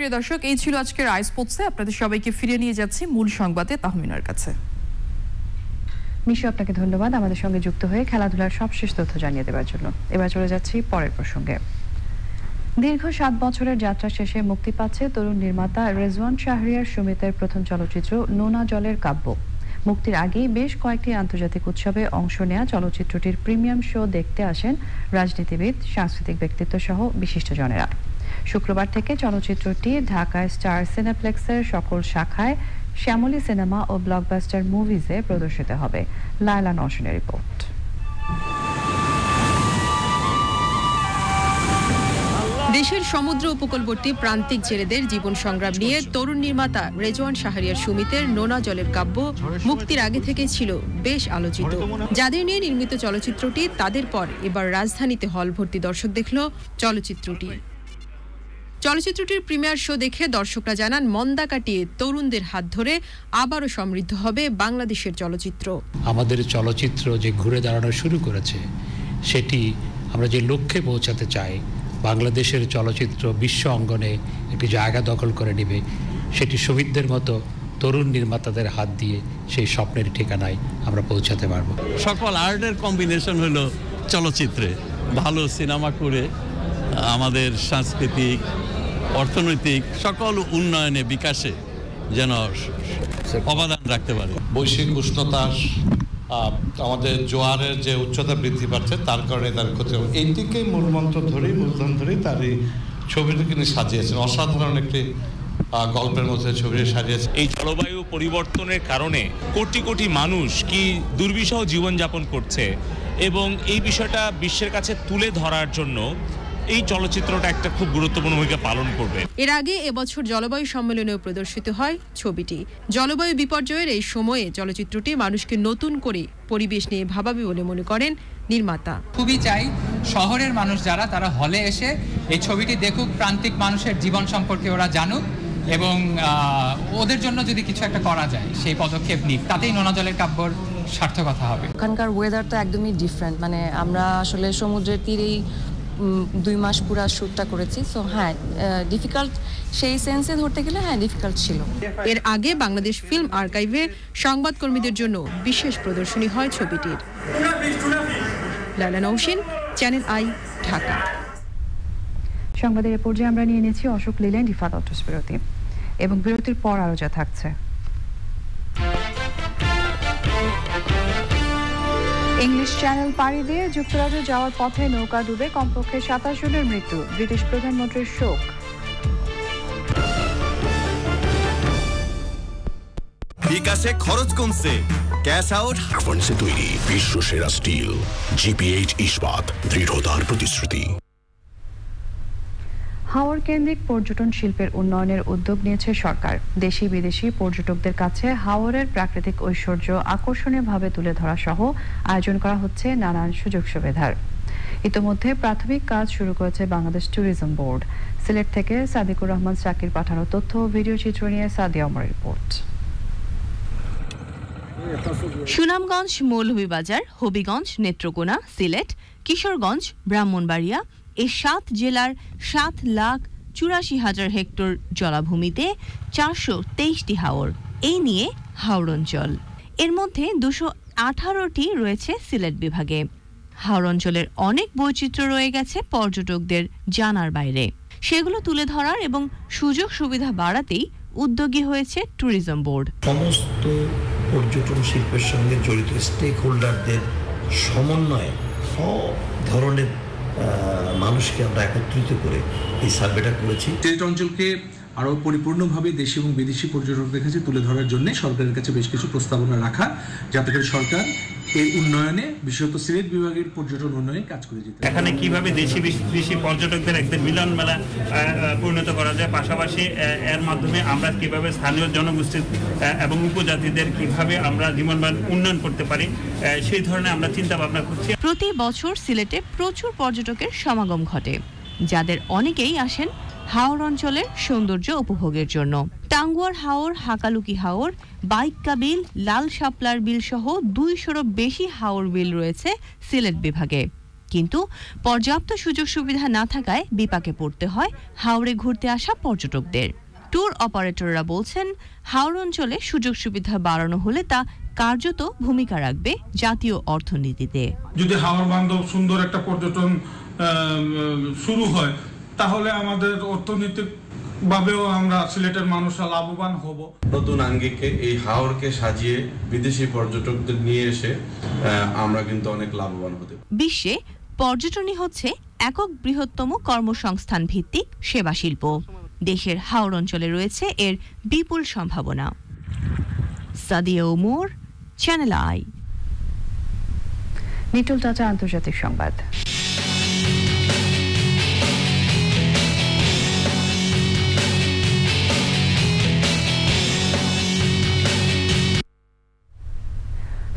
প্রিয় দর্শক, এই ছিল আজকের আই স্পোর্টসে। আপনাদের সবাইকে ফিরিয়ে নিয়ে যাচ্ছি মূল সংবাদে তাহমিনার কাছে। মিশু, আপনাকে ধন্যবাদ আমাদের সঙ্গে যুক্ত হয়ে খেলাধুলার সবশেষ তথ্য জানিয়ে দেওয়ার জন্য। এবার চলে যাচ্ছি পরের প্রসঙ্গে। দীর্ঘ ৭ বছরের যাত্রা শেষে মুক্তি পাচ্ছে তরুণ নির্মাতা রেজওয়ান শাহরিয়ার সুমিতের প্রথম চলচ্চিত্র নোনা জলের কাব্য। মুক্তির আগেই বেশ কয়েকটি আন্তর্জাতিক উৎসবে অংশ নেয়া চলচ্চিত্রটির প্রিমিয়াম শো দেখতে আসেন রাজনীতিবিদ, সাংস্কৃতিক ব্যক্তিত্ব সহ বিশিষ্টজনেরা। শুক্রবার থেকে চলচ্চিত্রটি ঢাকায় স্টার সিনেপ্লেক্সের সকল শাখায়, শ্যামলী সিনেমা ও ব্লকবাস্টার মুভিজে প্রদর্শিত হবে। লায়লা নওশনের রিপোর্ট। দেশের সমুদ্র উপকূলবর্তী প্রান্তিক জেলেদের জীবন সংগ্রাম নিয়ে তরুণ নির্মাতা রেজওয়ান শাহরিয়ার সুমিতের নোনা জলের কাব্য মুক্তির আগে থেকে ছিল বেশ আলোচিত। যাদের নিয়ে নির্মিত চলচ্চিত্রটি, তাদের পর এবার রাজধানীতে হল ভর্তি দর্শক দেখল চলচ্চিত্রটি। চলচ্চিত্রটির প্রিমিয়ার শো দেখে দর্শকরা জানান, মন্দা কাটিয়ে তরুণদের হাত ধরে আবারও সমৃদ্ধ হবে বাংলাদেশের চলচ্চিত্র। আমাদের চলচ্চিত্র যে ঘুরে দাঁড়ানো শুরু করেছে, সেটি আমরা যে লক্ষ্যে পৌঁছাতে চাই, বাংলাদেশের চলচ্চিত্র বিশ্ব অঙ্গনে একটি জায়গা দখল করে নেবে, সেটি শহীদদের মতো তরুণ নির্মাতাদের হাত দিয়ে সেই স্বপ্নের ঠিকানায় আমরা পৌঁছাতে পারবো। সকল আর্টের কম্বিনেশন হলো চলচ্চিত্রে। ভালো সিনেমা করে আমাদের সাংস্কৃতিক, অর্থনৈতিক সকল উন্নয়নে, বিকাশে যেন অবদান রাখতে পারে। বৈশ্বিক উষ্ণতা, আমাদের জোয়ারের যে উচ্চতা বৃদ্ধি পাচ্ছে, তার কারণে তার ক্ষতি হবে। এইটিকে মূলমন্ত্র ধরেই, মূলধন ধরেই তার এই ছবিটিকে নিয়ে সাজিয়েছেন। অসাধারণ একটি গল্পের মধ্যে ছবিটি সাজিয়েছে। এই জলবায়ু পরিবর্তনের কারণে কোটি কোটি মানুষ কি দুর্বিষহ জীবনযাপন করছে, এবং এই বিষয়টা বিশ্বের কাছে তুলে ধরার জন্য এই চলচ্চিত্রটা একটা খুব গুরুত্বপূর্ণ ভূমিকা পালন করবে। এর আগে এবছর জলবায়ু সম্মেলনেও প্রদর্শিত হয় ছবিটি। জলবায়ু বিপর্যয়ের এই সময়ে চলচ্চিত্রটি মানুষকে নতুন করে পরিবেশ নিয়ে ভাবাবে বলে মনে করেন নির্মাতা। খুবই চাই শহরের মানুষ যারা, তারা হলে এসে এই ছবিটি দেখুক, প্রান্তিক মানুষের জীবন সম্পর্কে ওরা জানুক, এবং ওদের জন্য যদি কিছু একটা করা যায় সেই পদক্ষেপ নিক, তাতেই নোনা জলের কাব্যর সার্থকতা হবে। ওখানকার ওয়েদার তো একদমই ডিফারেন্ট, মানে আমরা আসলে সমুদ্রের তীরেই 2 মাস পুরো শ্যুটটা করেছি। সো হ্যাঁ, ডিফিকাল্ট সেই সেন্সে ধরতে গেলে হ্যাঁ ডিফিকাল্ট ছিল। এর আগে বাংলাদেশ ফিল্ম আর্কাইভে সংবাদকর্মীদের জন্য বিশেষ প্রদর্শনী হয় ছবিটির। Laila Nowshin, channel I, Dhaka. সংবাদের এ পর্যায়ে আমরা নিয়ে নিয়েছি অশোক লিল্যান্ড ইফাত অটোস বিরতি, এবং বিরতির পর আরো যা থাকছে। ইংলিশ চ্যানেল পাড়ি দিয়ে যুক্তরাজ্যে যাওয়ার পথে নৌকা ডুবে কমপক্ষে 27 জনের মৃত্যু, ব্রিটিশ প্রধানমন্ত্রীর শোক। বিকাশে খরচ কমছে, ক্যাশ আউট অ্যাডভান্সে তৈরি বিশ্ব সেরা স্টিল GP8 ইস্পাত, দৃঢ়তার প্রতিশ্রুতি। হাওর কেন্দ্রিক পর্যটন শিল্পের উন্নয়নের উদ্যোগ নিয়েছে সরকার। দেশি বিদেশি পর্যটকদের কাছে হাওরের প্রাকৃতিক ঐশ্বর্য আকর্ষণীয়ভাবে তুলে ধরা সহ আয়োজন করা হচ্ছে নানান সুযোগ সুবিধার। ইতোমধ্যে প্রাথমিক কাজ শুরু করেছে বাংলাদেশ ট্যুরিজম বোর্ড। সিলেট থেকে সাদিকুর রহমান সাকির পাঠানো তথ্য ও ভিডিও চিত্র নিয়ে সাদিয়া ওমর রিপোর্ট। সুনামগঞ্জ, মৌলভীবাজার, হবিগঞ্জ, নেত্রকোনা, সিলেট, কিশোরগঞ্জ, ব্রাহ্মণবাড়িয়া এই 7 জেলার 7,84,000 হেক্টর জলাভূমিতে 423টি হাওর। এই নিয়ে হাওর অঞ্চল। এর মধ্যে 218টি রয়েছে সিলেট বিভাগে। হাওর অঞ্চলের অনেক বৈচিত্র্য রয়ে গেছে পর্যটকদের জানার বাইরে। সেগুলো তুলে ধরার এবং সুযোগ সুবিধা বাড়াতেই উদ্যোগী হয়েছে ট্যুরিজম বোর্ড। সমস্ত পর্যটন শিল্পের সঙ্গে জড়িত স্টেক হোল্ডারদের সমন্বয়ে সব ধরনের মানুষকে আমরা একত্রিত করে এই সার্ভেটা করেছি। সিলেট অঞ্চলকে আরও পরিপূর্ণভাবে দেশি এবং বিদেশি পর্যটকদের কাছে তুলে ধরার জন্য সরকারের কাছে বেশ কিছু প্রস্তাবনা রাখা, যাতে করে সরকার এই উন্নয়নে, বিশেষত সিলেট বিভাগের পর্যটন উন্নয়নে কাজ করে যেতে। এখানে কিভাবে দেশি বিদেশি পর্যটকদের একদিন মিলন মেলা পরিণত করা যায়, পাশাপাশি এর মাধ্যমে আমরা কিভাবে স্থানীয় জনগোষ্ঠীর এবং উপজাতিদের কিভাবে আমরা জীবনমান উন্নয়ন করতে পারি, সেই ধরনের আমরা চিন্তা ভাবনা করছি। প্রতি বছর সিলেটে প্রচুর পর্যটকের সমাগম ঘটে, যাদের অনেকেই আসেন হাওর অঞ্চলের সৌন্দর্য উপভোগের জন্য। টাঙ্গুয়ার হাওর, হাকালুকি হাওর, বাইক্কা বিল, লাল শাপলার বিল সহ 200-রও বেশি হাওর বিল রয়েছে সিলেট বিভাগে। কিন্তু পর্যাপ্ত সুযোগ সুবিধা না থাকায় বিপাকে পড়তে হয় হাওরে ঘুরতে আসা পর্যটকদের। ট্যুর অপারেটররা বলছেন, হাওর অঞ্চলে সুযোগ সুবিধা বাড়ানো হলে তা কার্যত ভূমিকা রাখবে জাতীয় অর্থনীতিতে। যদি হাওর বান্ধব সুন্দর একটা পর্যটন শুরু হয়, তাহলে আমাদের অর্থনৈতিক ভাবেও আমরা সিলেটের মানুষরা লাভবান হব। নতুন আঙ্গিকে এই হাওরকে সাজিয়ে বিদেশি পর্যটকদের নিয়ে এসে আমরা কিন্তু অনেক লাভবান হতে পারি। বিশ্বে পর্যটনই হচ্ছে একক বৃহত্তম কর্মসংস্থান ভিত্তিক সেবা শিল্প। দেশের হাওর অঞ্চলে রয়েছে এর বিপুল সম্ভাবনা। Sadia Omar, Channel I. নিটুল চাচা, আন্তর্জাতিক সংবাদ।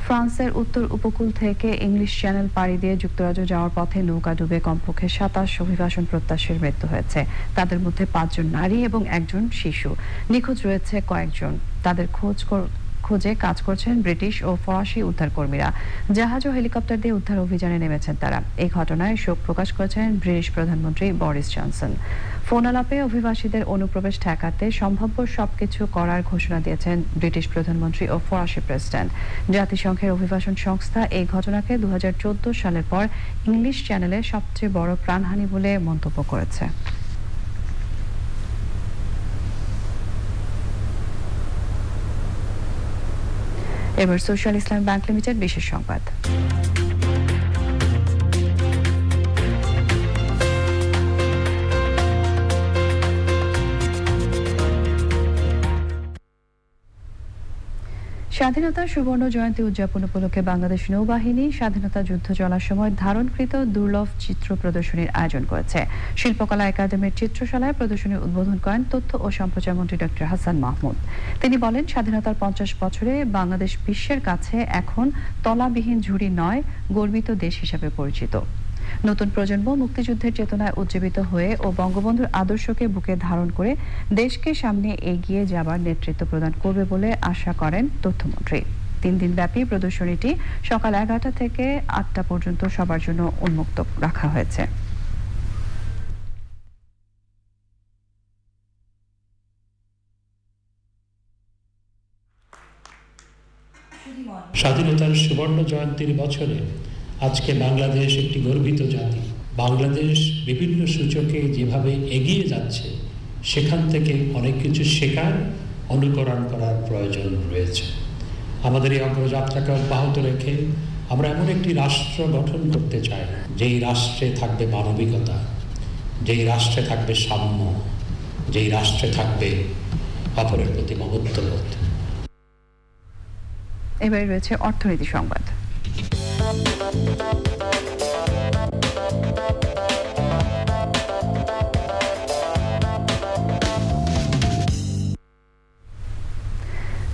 ফ্রান্সের উত্তর উপকূল থেকে ইংলিশ চ্যানেল পাড়ি দিয়ে যুক্তরাজ্য যাওয়ার পথে নৌকা ডুবে কমপক্ষে 27 অভিবাসন প্রত্যাশীর মৃত্যু হয়েছে। তাদের মধ্যে 5 জন নারী এবং 1 জন শিশু। নিখোঁজ রয়েছে কয়েকজন। তাদের খোঁজে কাজ করছেন ব্রিটিশ ও ফরাসি উদ্ধারকর্মীরা। জাহাজ ও হেলিকপ্টার দিয়ে উদ্ধার অভিযানে নেমেছেন তারা। এই ঘটনায় শোক প্রকাশ করেছেন ব্রিটিশ প্রধানমন্ত্রী বরিস জনসন। ফোন আলাপে অভিবাসীদের অনুপ্রবেশ ঠেকাতে সম্ভাব্য সবকিছু করার ঘোষণা দিয়েছেন ব্রিটিশ প্রধানমন্ত্রী ও ফরাসি প্রেসিডেন্ট। জাতিসংঘের অভিবাসন সংস্থা এই ঘটনাকে 2014 সালের পর ইংলিশ চ্যানেলে সবচেয়ে বড় প্রাণহানি বলে মন্তব্য করেছে। এবার সোশ্যাল ইসলাম ব্যাংক লিমিটেড বিশেষ সংবাদ। স্বাধীনতার সুবর্ণ জয়ন্তী উদযাপন উপলক্ষে বাংলাদেশ নৌবাহিনী স্বাধীনতা যুদ্ধ চলার সময় ধারণকৃত দুর্লভ চিত্র প্রদর্শনীর আয়োজন করেছে। শিল্পকলা একাডেমির চিত্রশালায় প্রদর্শনীর উদ্বোধন করেন তথ্য ও সম্প্রচার মন্ত্রী ডক্টর হাসান মাহমুদ। তিনি বলেন, স্বাধীনতার 50 বছরে বাংলাদেশ বিশ্বের কাছে এখন তলাবিহীন ঝুড়ি নয়, গর্বিত দেশ হিসেবে পরিচিত। নতুন প্রজন্ম মুক্তিযুদ্ধের চেতনায় উজ্জীবিত হয়ে ও বঙ্গবন্ধুর আদর্শকে বুকে ধারণ করে দেশকে সামনে এগিয়ে যাবার নেতৃত্ব প্রদান করবে বলে আশা করেন তথ্যমন্ত্রী। 3 দিনব্যাপী প্রদর্শনীটি সকাল 11টা থেকে 8টা পর্যন্ত সবার জন্য উন্মুক্ত রাখা হয়েছে। স্বাধীনতার সুবর্ণ জয়ন্তীর বছরে আজকে বাংলাদেশ একটি গর্বিত জাতি। বাংলাদেশ বিভিন্ন সূচকে যেভাবে এগিয়ে যাচ্ছে, সেখান থেকে অনেক কিছু শেখার, অনুকরণ করার প্রয়োজন রয়েছে। আমাদের এই অগ্রযাত্রাকে অব্যাহত রেখে আমরা এমন একটি রাষ্ট্র গঠন করতে চাই, যেই রাষ্ট্রে থাকবে মানবিকতা, যেই রাষ্ট্রে থাকবে সাম্য, যেই রাষ্ট্রে থাকবে অপরের প্রতি মমত্ববোধ। এবারে রয়েছে অর্থনীতি সংবাদ।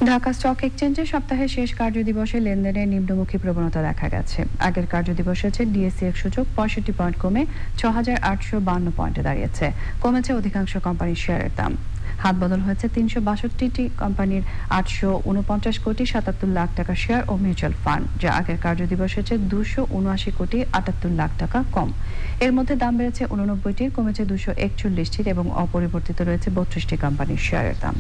ঢাকা স্টক এক্সচেঞ্জে সপ্তাহের শেষ কার্যদিবসে লেনদেনের নিম্নমুখী প্রবণতা দেখা গেছে। আগের কার্যদিবসে ডিএসসি সূচক 65 পয়েন্ট কমে 6852 পয়েন্টে দাঁড়িয়েছে। কমেছে অধিকাংশ কোম্পানির শেয়ারের দাম। হাত বদল হয়েছে 362টি কোম্পানির 849 কোটি 77 লাখ টাকা শেয়ার ও মিউচুয়াল ফান্ড, যা আগের কার্যদিবসের চেয়ে 279 কোটি 78 লাখ টাকা কম। এর মধ্যে দাম বেড়েছে 89টির, কমেছে 241টির এবং অপরিবর্তিত রয়েছে 32টি কোম্পানির শেয়ারের দাম।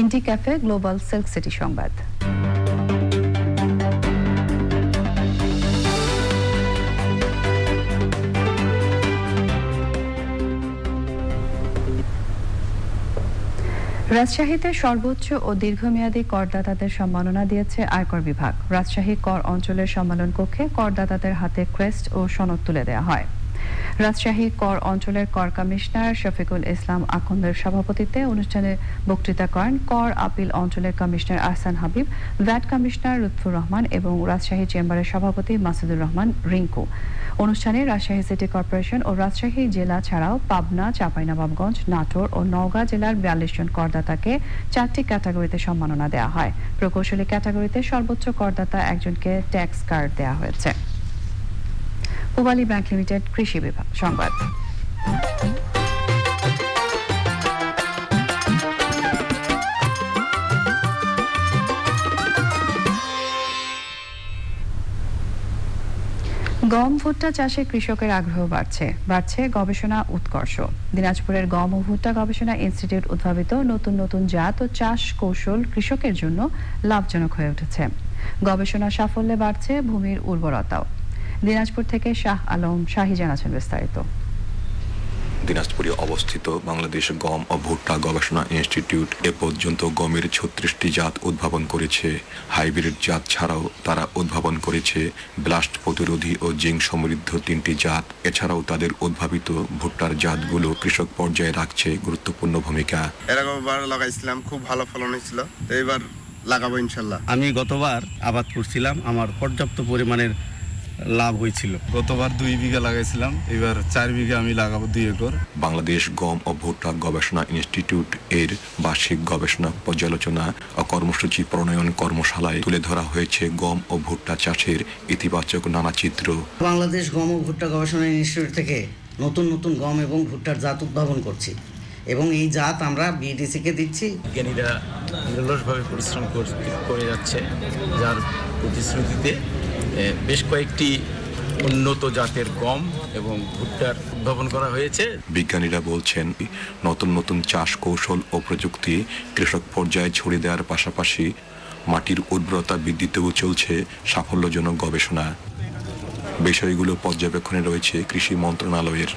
ইন্ডি ক্যাফে গ্লোবাল সিল্ক সিটি সংবাদ। রাজশাহীতে সর্বোচ্চ ও দীর্ঘমেয়াদী করদাতাদের সম্মাননা দিয়েছে আয়কর বিভাগ। রাজশাহী কর অঞ্চলের সম্মেলন কক্ষে করদাতাদের হাতে ক্রেস্ট ও সনদ তুলে দেওয়া হয়। রাজশাহী কর অঞ্চলের কর কমিশনার শফিকুল ইসলাম আখন্দের সভাপতিত্বে অনুষ্ঠানে বক্তৃতা করেন কর আপিল অঞ্চলের commissioner Ahsan Habib, VAT commissioner Lutfur Rahman এবং রাজশাহী চেম্বারের সভাপতি মাসুদুর রহমান রিঙ্কু। অনুষ্ঠানে রাজশাহী সিটি কর্পোরেশন ও রাজশাহী জেলা ছাড়াও পাবনা, চাঁপাইনবাবগঞ্জ, নাটোর ও নওগাঁ জেলার 42 জন করদাতাকে 4টি ক্যাটাগরিতে সম্মাননা দেওয়া হয়। প্রকৌশলী ক্যাটাগরিতে সর্বোচ্চ করদাতা একজনকে ট্যাক্স কার্ড দেওয়া হয়েছে। পূবালী ব্যাংক লিমিটেড কৃষি বিভাগ সংবাদ। গম ভুট্টা চাষে কৃষকের আগ্রহ বাড়ছে গবেষণা উৎকর্ষ। দিনাজপুরের গম ও ভুট্টা গবেষণা ইনস্টিটিউট উদ্ভাবিত নতুন নতুন জাত ও চাষ কৌশল কৃষকের জন্য লাভজনক হয়ে উঠেছে। গবেষণা সাফল্যে বাড়ছে ভূমির উর্বরতাও। দিনাজপুর থেকে শাহ আলম শাহী জানাচ্ছেন বিস্তারিত। দিনাজপুরে অবস্থিত বাংলাদেশ গম ও ভুট্টা গবেষণা ইনস্টিটিউট এ পর্যন্ত গমের 36টি জাত উদ্ভাবন করেছে। হাইব্রিড জাত ছাড়াও তারা উদ্ভাবন করেছে ব্লাস্ট প্রতিরোধী ও জিঙ্ক সমৃদ্ধ 3টি জাত। এছাড়াও তাদের উদ্ভাবিত ভুট্টার জাতগুলো কৃষক পর্যায়ে রাখছে গুরুত্বপূর্ণ ভূমিকা। এরকমবার লাগাইছিলাম, খুব ভালো ফলন হয়েছিল, তো এবার লাগাবো ইনশাল্লাহ। আমি গতবার আবাদ করছিলাম, আমার পর্যাপ্ত পরিমাণের লাভ হয়েছিল। গতবার 2 বিঘা লাগাইছিলাম, এবার 4 বিঘা আমি লাগাবো 2 একর। বাংলাদেশ গম ও ভুট্টা গবেষণা ইনস্টিটিউট এর বার্ষিক গবেষণা পর্যালোচনা ও কর্মসূচি প্রণয়ন কর্মশালায় তুলে ধরা হয়েছে গম ও ভুট্টা চাষের ইতিবাচক নানা চিত্র। বাংলাদেশ গম ও ভুট্টা গবেষণা ইনস্টিটিউট থেকে নতুন নতুন গম এবং ভুট্টার জাত উদ্ভাবন করছি এবং এই জাত আমরা বিডিসিকে দিচ্ছি। বিজ্ঞানীরা নিরলসভাবে পরিশ্রম করে যাচ্ছে, যার প্রতিশ্রুতিতে বেশ কয়েকটি উন্নত জাতের গম এবং ভুট্টার উদ্ভাবন করা হয়েছে। বিজ্ঞানীরা বলছেন নতুন নতুন চাষ কৌশল ও প্রযুক্তি কৃষক পর্যায়ে ছড়িয়ে দেওয়ার পাশাপাশি মাটির উর্বরতা বৃদ্ধিতেও চলছে সাফল্যজনক গবেষণা। বিষয়গুলো পর্যবেক্ষণে রয়েছে কৃষি মন্ত্রণালয়ের।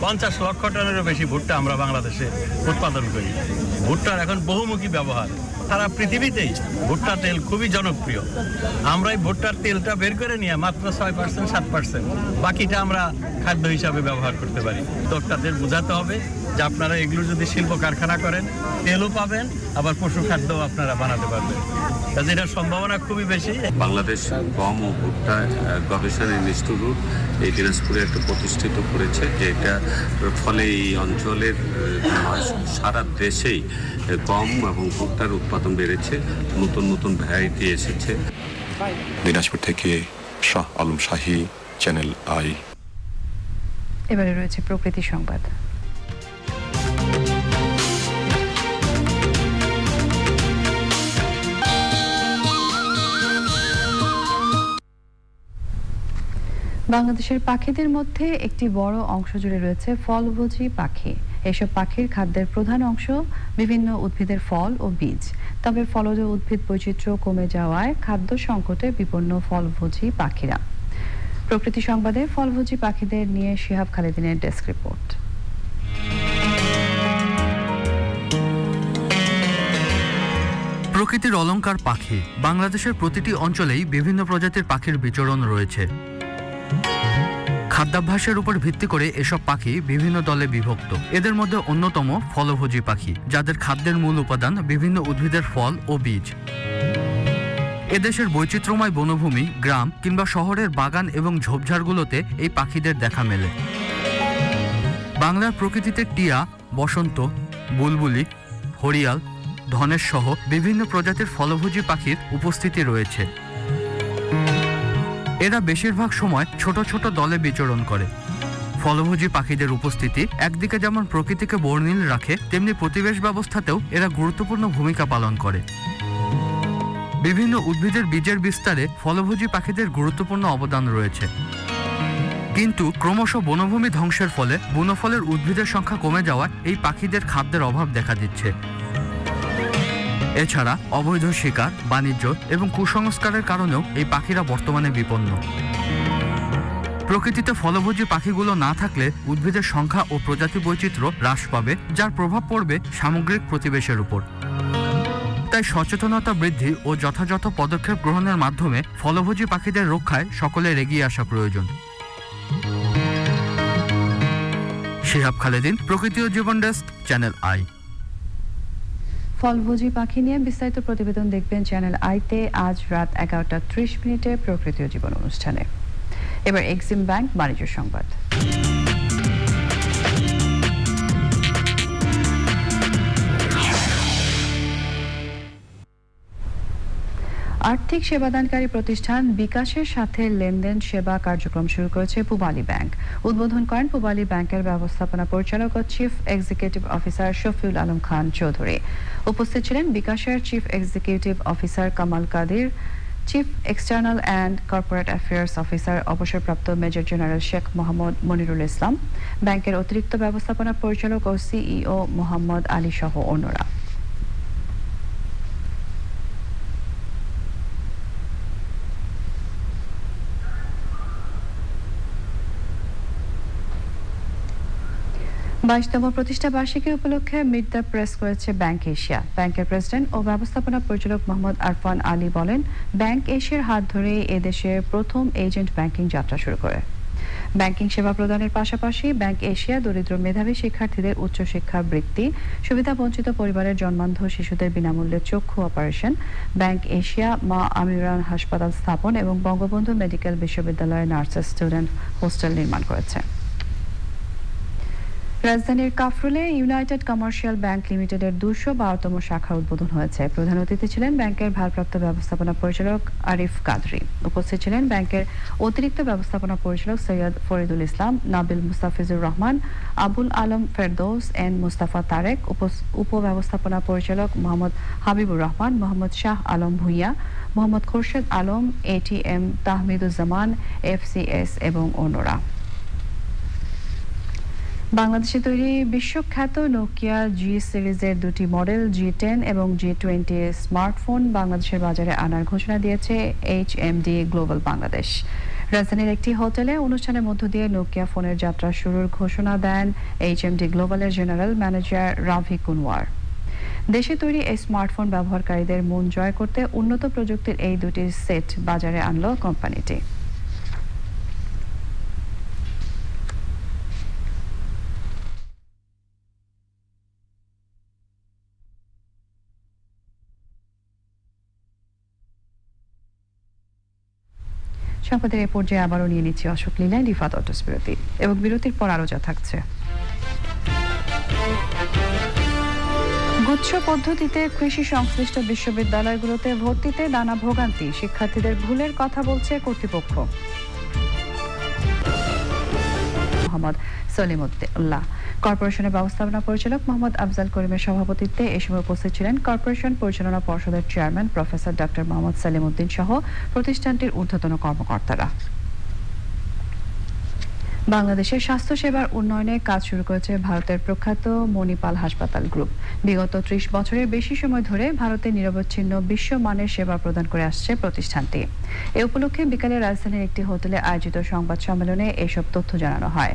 50 লক্ষ টনেরও বেশি ভুট্টা আমরা বাংলাদেশে উৎপাদন করি। ভুট্টার এখন বহুমুখী ব্যবহার, সারা পৃথিবীতেই ভুট্টা তেল খুবই জনপ্রিয়। আমরা এই ভুট্টার তেলটা বের করে নিয়ে মাত্র 6% 7%, বাকিটা আমরা খাদ্য হিসাবে ব্যবহার করতে পারি। উদ্যোক্তাদের বোঝাতে হবে যে আপনারা এগুলো যদি শিল্প কারখানা করেন, তেলও পাবেন, আবার পশু খাদ্যও আপনারা বানাতে পারবেন। কাজে এটার সম্ভাবনা খুবই বেশি। বাংলাদেশ গম ও ভুট্টা গবেষণা ইনস্টিটিউট এই দিনাজপুরে একটা প্রতিষ্ঠিত করেছে, যে এটার ফলে এই অঞ্চলের সারা দেশেই গম এবং ভুট্টার উৎপাদন বেড়েছে, নতুন নতুন ভ্যারাইটি এসেছে। দিনাজপুর থেকে শাহ আলম শাহী, চ্যানেল আই। এবারে রয়েছে প্রকৃতি সংবাদ। বাংলাদেশের পাখিদের মধ্যে একটি বড় অংশ জুড়ে রয়েছে ফলভোজী পাখি। এসব পাখির খাদ্যের প্রধান অংশ বিভিন্ন উদ্ভিদের ফল ও বীজ। তবে ফলজ উদ্ভিদ বৈচিত্র্য কমে যাওয়ায় খাদ্য সংকটে বিপন্ন ফলভোজী পাখিরা। প্রকৃতি সংবাদে ফলভোজী পাখিদের নিয়ে শিহাব খালিদিনের ডেস্ক রিপোর্ট। প্রকৃতির অলংকার পাখি। বাংলাদেশের প্রতিটি অঞ্চলেই বিভিন্ন প্রজাতির পাখির বিচরণ রয়েছে। খাদ্যাভ্যাসের উপর ভিত্তি করে এসব পাখি বিভিন্ন দলে বিভক্ত। এদের মধ্যে অন্যতম ফলভোজী পাখি, যাদের খাদ্যের মূল উপাদান বিভিন্ন উদ্ভিদের ফল ও বীজ। এদেশের বৈচিত্র্যময় বনভূমি, গ্রাম কিংবা শহরের বাগান এবং ঝোপঝাড়গুলোতে এই পাখিদের দেখা মেলে। বাংলার প্রকৃতিতে টিয়া, বসন্ত, বুলবুলি, হরিয়াল, ধনেশ সহ বিভিন্ন প্রজাতির ফলভোজী পাখির উপস্থিতি রয়েছে। এরা বেশিরভাগ সময় ছোট ছোট দলে বিচরণ করে। ফলভোজী পাখিদের উপস্থিতি একদিকে যেমন প্রকৃতিকে বর্ণিল রাখে, তেমনি পরিবেশ ব্যবস্থাতেও এরা গুরুত্বপূর্ণ ভূমিকা পালন করে। বিভিন্ন উদ্ভিদের বীজের বিস্তারে ফলভোজী পাখিদের গুরুত্বপূর্ণ অবদান রয়েছে। কিন্তু ক্রমশ বনভূমি ধ্বংসের ফলে বনফলের উদ্ভিদের সংখ্যা কমে যাওয়ায় এই পাখিদের খাদ্যের অভাব দেখা দিচ্ছে। এছাড়া অবৈধ শিকার, বাণিজ্য এবং কুসংস্কারের কারণেও এই পাখিরা বর্তমানে বিপন্ন। প্রকৃতিতে ফলভোজী পাখিগুলো না থাকলে উদ্ভিদের সংখ্যা ও প্রজাতি বৈচিত্র্য হ্রাস পাবে, যার প্রভাব পড়বে সামগ্রিক পরিবেশের উপর। তাই সচেতনতা বৃদ্ধি ও যথাযথ পদক্ষেপ গ্রহণের মাধ্যমে ফলভোজী পাখিদের রক্ষায় সকলের এগিয়ে আসা প্রয়োজন। শিহাব খালেদিন, প্রকৃতি ও জীবন ডেস্ক, চ্যানেল আই। ফলভোজী পাখি নিয়ে বিস্তারিত প্রতিবেদন দেখবেন চ্যানেল আইতে আজ রাত 11:30 প্রকৃতি ও জীবন অনুষ্ঠানে। এবার এক্সিম ব্যাংক বাণিজ্য সংবাদ। আর্থিক সেবাদানকারী প্রতিষ্ঠান বিকাশের সাথে লেনদেন সেবা কার্যক্রম শুরু করেছে পূবালী ব্যাংক। উদ্বোধন করেন পূবালী ব্যাংকের ব্যবস্থাপনা পরিচালক ও chief executive officer Shafiul Alam Khan Chowdhury. উপস্থিত ছিলেন বিকাশের chief executive officer Kamal Quadir, chief external and corporate affairs officer অবসরপ্রাপ্ত মেজর জেনারেল শেখ মোহাম্মদ মনিরুল ইসলাম, ব্যাংকের অতিরিক্ত ব্যবস্থাপনা পরিচালক ও সিইও মোহাম্মদ আলী সহ অন্যরা। বাইশতম প্রতিষ্ঠা বার্ষিকী উপলক্ষে মিট দ্য প্রেস করেছে ব্যাংক এশিয়া। ব্যাংকের প্রেসিডেন্ট ও ব্যবস্থাপনা পরিচালক মোহাম্মদ আরফান আলী বলেন, ব্যাংক এশিয়ার হাত ধরে এদেশের প্রথম এজেন্ট ব্যাংকিং যাত্রা শুরু করে। ব্যাংকিং সেবা প্রদানের পাশাপাশি ব্যাংক এশিয়া দরিদ্র মেধাবী শিক্ষার্থীদের উচ্চশিক্ষা বৃত্তি, সুবিধা বঞ্চিত পরিবারের জন্মান্ধ শিশুদের বিনামূল্যে চক্ষু অপারেশন, ব্যাংক এশিয়া মা আমিরান হাসপাতাল স্থাপন এবং বঙ্গবন্ধু মেডিকেল বিশ্ববিদ্যালয়ের নার্সেস স্টুডেন্ট হোস্টেল নির্মাণ করেছে। রাজধানীর কাফরুলে ইউনাইটেড কমার্শিয়াল ব্যাংক লিমিটেডের 212তম শাখা উদ্বোধন হয়েছে। প্রধান অতিথি ছিলেন ব্যাংকের ভারপ্রাপ্ত ব্যবস্থাপনা পরিচালক আরিফ কাদরি। উপস্থিত ছিলেন ব্যাংকের অতিরিক্ত ব্যবস্থাপনা পরিচালক সৈয়দ ফরিদুল ইসলাম, নাবিল মুস্তাফিজুর রহমান, আবুল আলম ফেরদৌস, এন মুস্তাফা তারেক, উপব্যবস্থাপনা পরিচালক মোহাম্মদ হাবিবুর রহমান, মোহাম্মদ শাহ আলম ভুইয়া, মোহাম্মদ খোরশেদ আলম, এটিএম তাহমিদুজ্জামান, এফসিএস এবং অন্যরা। বাংলাদেশে তৈরি বিশ্বখ্যাত নোকিয়া জি সিরিজের 2টি মডেল G10 এবং G20 স্মার্টফোন বাংলাদেশের বাজারে আনার ঘোষণা দিয়েছে HMD গ্লোবাল বাংলাদেশ। রাজধানীর একটি হোটেলে অনুষ্ঠানের মধ্য দিয়ে নোকিয়া ফোনের যাত্রা শুরুর ঘোষণা দেন HMD গ্লোবালের জেনারেল ম্যানেজার রাভি কুনওয়ার। দেশে তৈরি এই স্মার্টফোন ব্যবহারকারীদের মন জয় করতে উন্নত প্রযুক্তির এই 2টি সেট বাজারে আনলো কোম্পানিটি। সংবাদের এই পর্যায়ে আবারও নিয়ে নিচ্ছি অশোক লীলায় রিফাত অটোস বিরতি, এবং বিরতির পর আরো যা থাকছে। গুচ্ছ পদ্ধতিতে কৃষি সংশ্লিষ্ট বিশ্ববিদ্যালয়গুলোতে ভর্তিতে নানা ভোগান্তি, শিক্ষার্থীদের ভুলের কথা বলছে কর্তৃপক্ষ। মোহাম্মদ সলিমুদ্দিন কর্পোরেশনের ব্যবস্থাপনা পরিচালক মোহাম্মদ আফজাল করিমের সভাপতিত্বে এ সময় উপস্থিত ছিলেন কর্পোরেশন পরিচালনা পর্ষদের chairman professor doctor Mohammad Salimuddin সহ প্রতিষ্ঠানটির ঊর্ধ্বতন কর্মকর্তারা। বাংলাদেশের স্বাস্থ্যসেবার উন্নয়নে কাজ শুরু করেছে ভারতের প্রখ্যাত মণিপাল হাসপাতাল গ্রুপ। বিগত 30 বছরের বেশি সময় ধরে ভারতে নিরবচ্ছিন্ন বিশ্বমানের সেবা প্রদান করে আসছে প্রতিষ্ঠানটি। এ উপলক্ষে বিকালে রাজধানীর একটি হোটেলে আয়োজিত সংবাদ সম্মেলনে এসব তথ্য জানানো হয়।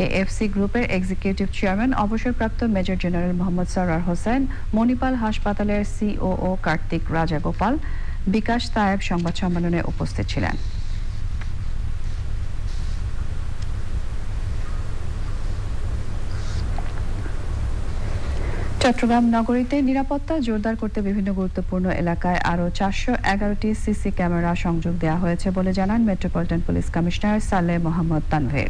এএফসি গ্রুপের এক্সিকিউটিভ চেয়ারম্যান অবসরপ্রাপ্ত মেজর জেনারেল মোহাম্মদ সরওয়ার হোসেন, মণিপাল হাসপাতালের সিওও কার্তিক রাজাগোপাল, বিকাশ তায়েব সংবাদ সম্মেলনে উপস্থিত ছিলেন। চট্টগ্রাম নগরীতে নিরাপত্তা জোরদার করতে বিভিন্ন গুরুত্বপূর্ণ এলাকায় আরও 411টি সিসি ক্যামেরা সংযোগ দেওয়া হয়েছে বলে জানান metropolitan police commissioner Saleh Mohammad Tanvir.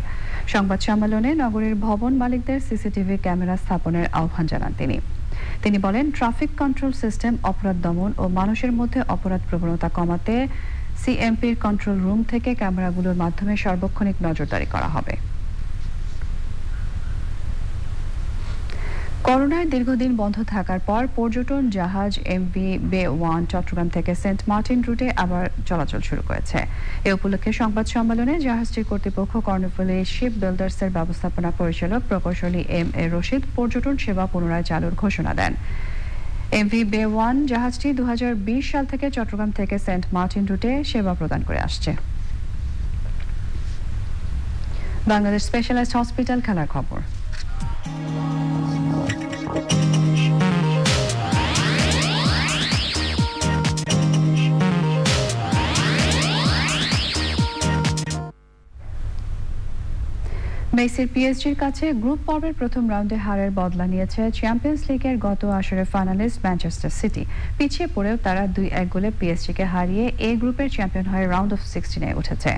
সংবাদ সম্মেলনে নগরীর ভবন মালিকদের সিসিটিভি ক্যামেরা স্থাপনের আহ্বান জানান তিনি বলেন, ট্রাফিক কন্ট্রোল সিস্টেম, অপরাধ দমন ও মানুষের মধ্যে অপরাধ প্রবণতা কমাতে সিএমপির কন্ট্রোল রুম থেকে ক্যামেরাগুলোর মাধ্যমে সার্বক্ষণিক নজরদারি করা হবে। করোনায় দীর্ঘদিন বন্ধ থাকার পর পর্যটন জাহাজ এমভি বে-1 চট্টগ্রাম থেকে সেন্ট মার্টিন রুটে আবার চলাচল শুরু করেছে। এ উপলক্ষে সংবাদ সম্মেলনে জাহাজটির কর্তৃপক্ষ কর্ণফুলী শিপ বিল্ডার্সের ব্যবস্থাপনা পরিচালক প্রকৌশলী এম.এ. রশিদ পর্যটন সেবা পুনরায় চালুর ঘোষণা দেন। এমভি বে-1 জাহাজটি 2020 সাল থেকে চট্টগ্রাম থেকে সেন্ট মার্টিন রুটে সেবা প্রদান করে আসছে। বাংলাদেশ স্পেশালাইজড হসপিটাল খেলার খবর। মেসির পিএসজির কাছে গ্রুপ পর্বের প্রথম রাউন্ডে হারের বদলা নিয়েছে চ্যাম্পিয়ন্স লিগের গত আসরের ফাইনালিস্ট ম্যানচেস্টার সিটি। পিছিয়ে পড়েও তারা 2-1 গোলে পিএসজিকে হারিয়ে এ গ্রুপের চ্যাম্পিয়ন হয়ে রাউন্ড অফ 16-এ উঠেছে।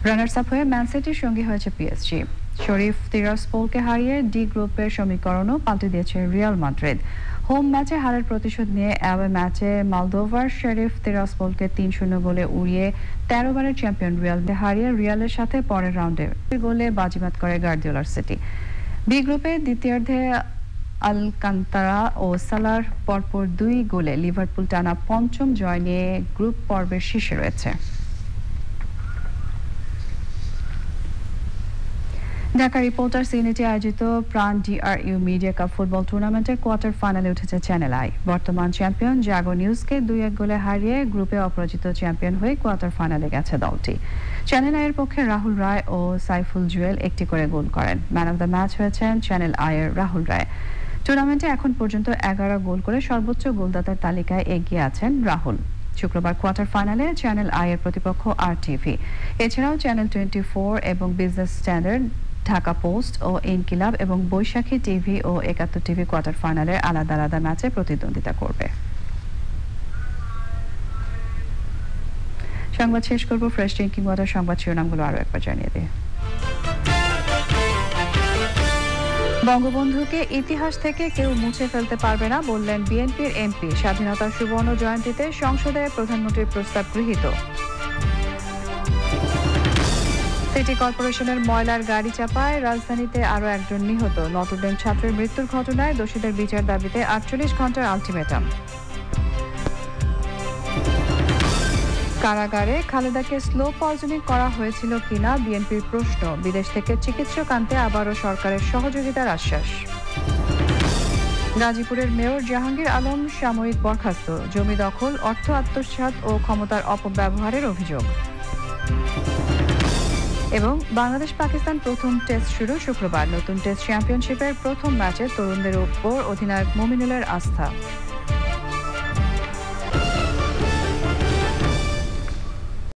রানার্স আপ হয়ে ম্যান সিটির সঙ্গী হয়েছে পিএসজি। শরীফ তিরাসপোলকে হারিয়ে ডি গ্রুপের সমীকরণও পাল্টে দিয়েছে রিয়াল মাদ্রিদ। হোম ম্যাচে হারের প্রতিশোধ নিয়ে অ্যাওয়ে ম্যাচে মলদোভার শরীফ তিরাসপোলকে 3-0 গোলে উড়িয়ে 13 বারের চ্যাম্পিয়ন রিয়ালকে হারিয়ে রিয়ালের সাথে পরের রাউন্ডে গোলে বাজিমাত করে গার্দিওলার সিটি। বি গ্রুপে দ্বিতীয়ার্ধে আলকান্তারা ও সালার পরপর 2 গোলে লিভারপুল টানা 5ম জয় নিয়ে গ্রুপ পর্বের শীর্ষে রয়েছে। ঢাকা রিপোর্টার্স ইউনিটি আয়োজিত প্রাণ ডিআরইউ মিডিয়া কাপ ফুটবল টুর্নামেন্টের কোয়ার্টার ফাইনালে উঠেছে চ্যানেল আই। বর্তমান চ্যাম্পিয়ন জাগো নিউজকে 2-1 গোলে হারিয়ে গ্রুপে অপরাজিত চ্যাম্পিয়ন হয়ে কোয়ার্টার ফাইনালে গেছে দলটি। চ্যানেল আইয়ের পক্ষে রাহুল রায় ও সাইফুল জুয়েল একটি করে গোল করেন। ম্যান অব দ্য ম্যাচ হয়েছেন চ্যানেল আইয়ের রাহুল রায়। টুর্নামেন্টে এখন পর্যন্ত 11 গোল করে সর্বোচ্চ গোলদাতার তালিকায় এগিয়ে আছেন রাহুল। শুক্রবার কোয়ার্টার ফাইনালে চ্যানেল আইয়ের প্রতিপক্ষ আরটিভি। এছাড়াও চ্যানেল 24 এবং বিজনেস স্ট্যান্ডার্ড, ঢাকা পোস্ট ও ইনকিলাব এবং বৈশাখী টিভি ও 71 টিভি কোয়ার্টার ফাইনালে আলাদা আলাদা ম্যাচে প্রতিদ্বন্দ্বিতা করবে। সংবাদ শেষ করব ফ্রেশ ড্রিঙ্কিং ওয়াটার সংবাদ শিরোনামগুলো আরো একবার জানিয়ে দিয়ে। বঙ্গবন্ধুকে ইতিহাস থেকে কেউ মুছে ফেলতে পারবে না বললেন বিএনপির এমপি। স্বাধীনতার সুবর্ণ জয়ন্তীতে সংসদে প্রধানমন্ত্রীর প্রস্তাব গৃহীত। সিটি কর্পোরেশনের ময়লার গাড়ি চাপায় রাজধানীতে আরো একজন নিহত। নটরডেম ছাত্রের মৃত্যুর ঘটনায় দোষীদের বিচার দাবিতে 48 ঘন্টার আলটিমেটাম। কারাগারে খালেদাকে স্লো পয়জনিং করা হয়েছিল কিনা বিএনপির প্রশ্ন। বিদেশ থেকে চিকিৎসক আনতে আবারও সরকারের সহযোগিতার আশ্বাস। গাজীপুরের মেয়র জাহাঙ্গীর আলম সাময়িক বরখাস্ত। জমি দখল, অর্থ আত্মসাৎ ও ক্ষমতার অপব্যবহারের অভিযোগ। এবং বাংলাদেশ পাকিস্তান প্রথম টেস্ট শুরু শুক্রবার। নতুন টেস্ট চ্যাম্পিয়নশিপের প্রথম ম্যাচে তরুণদের উপর অধিনায়ক মুমিনুলের আস্থা।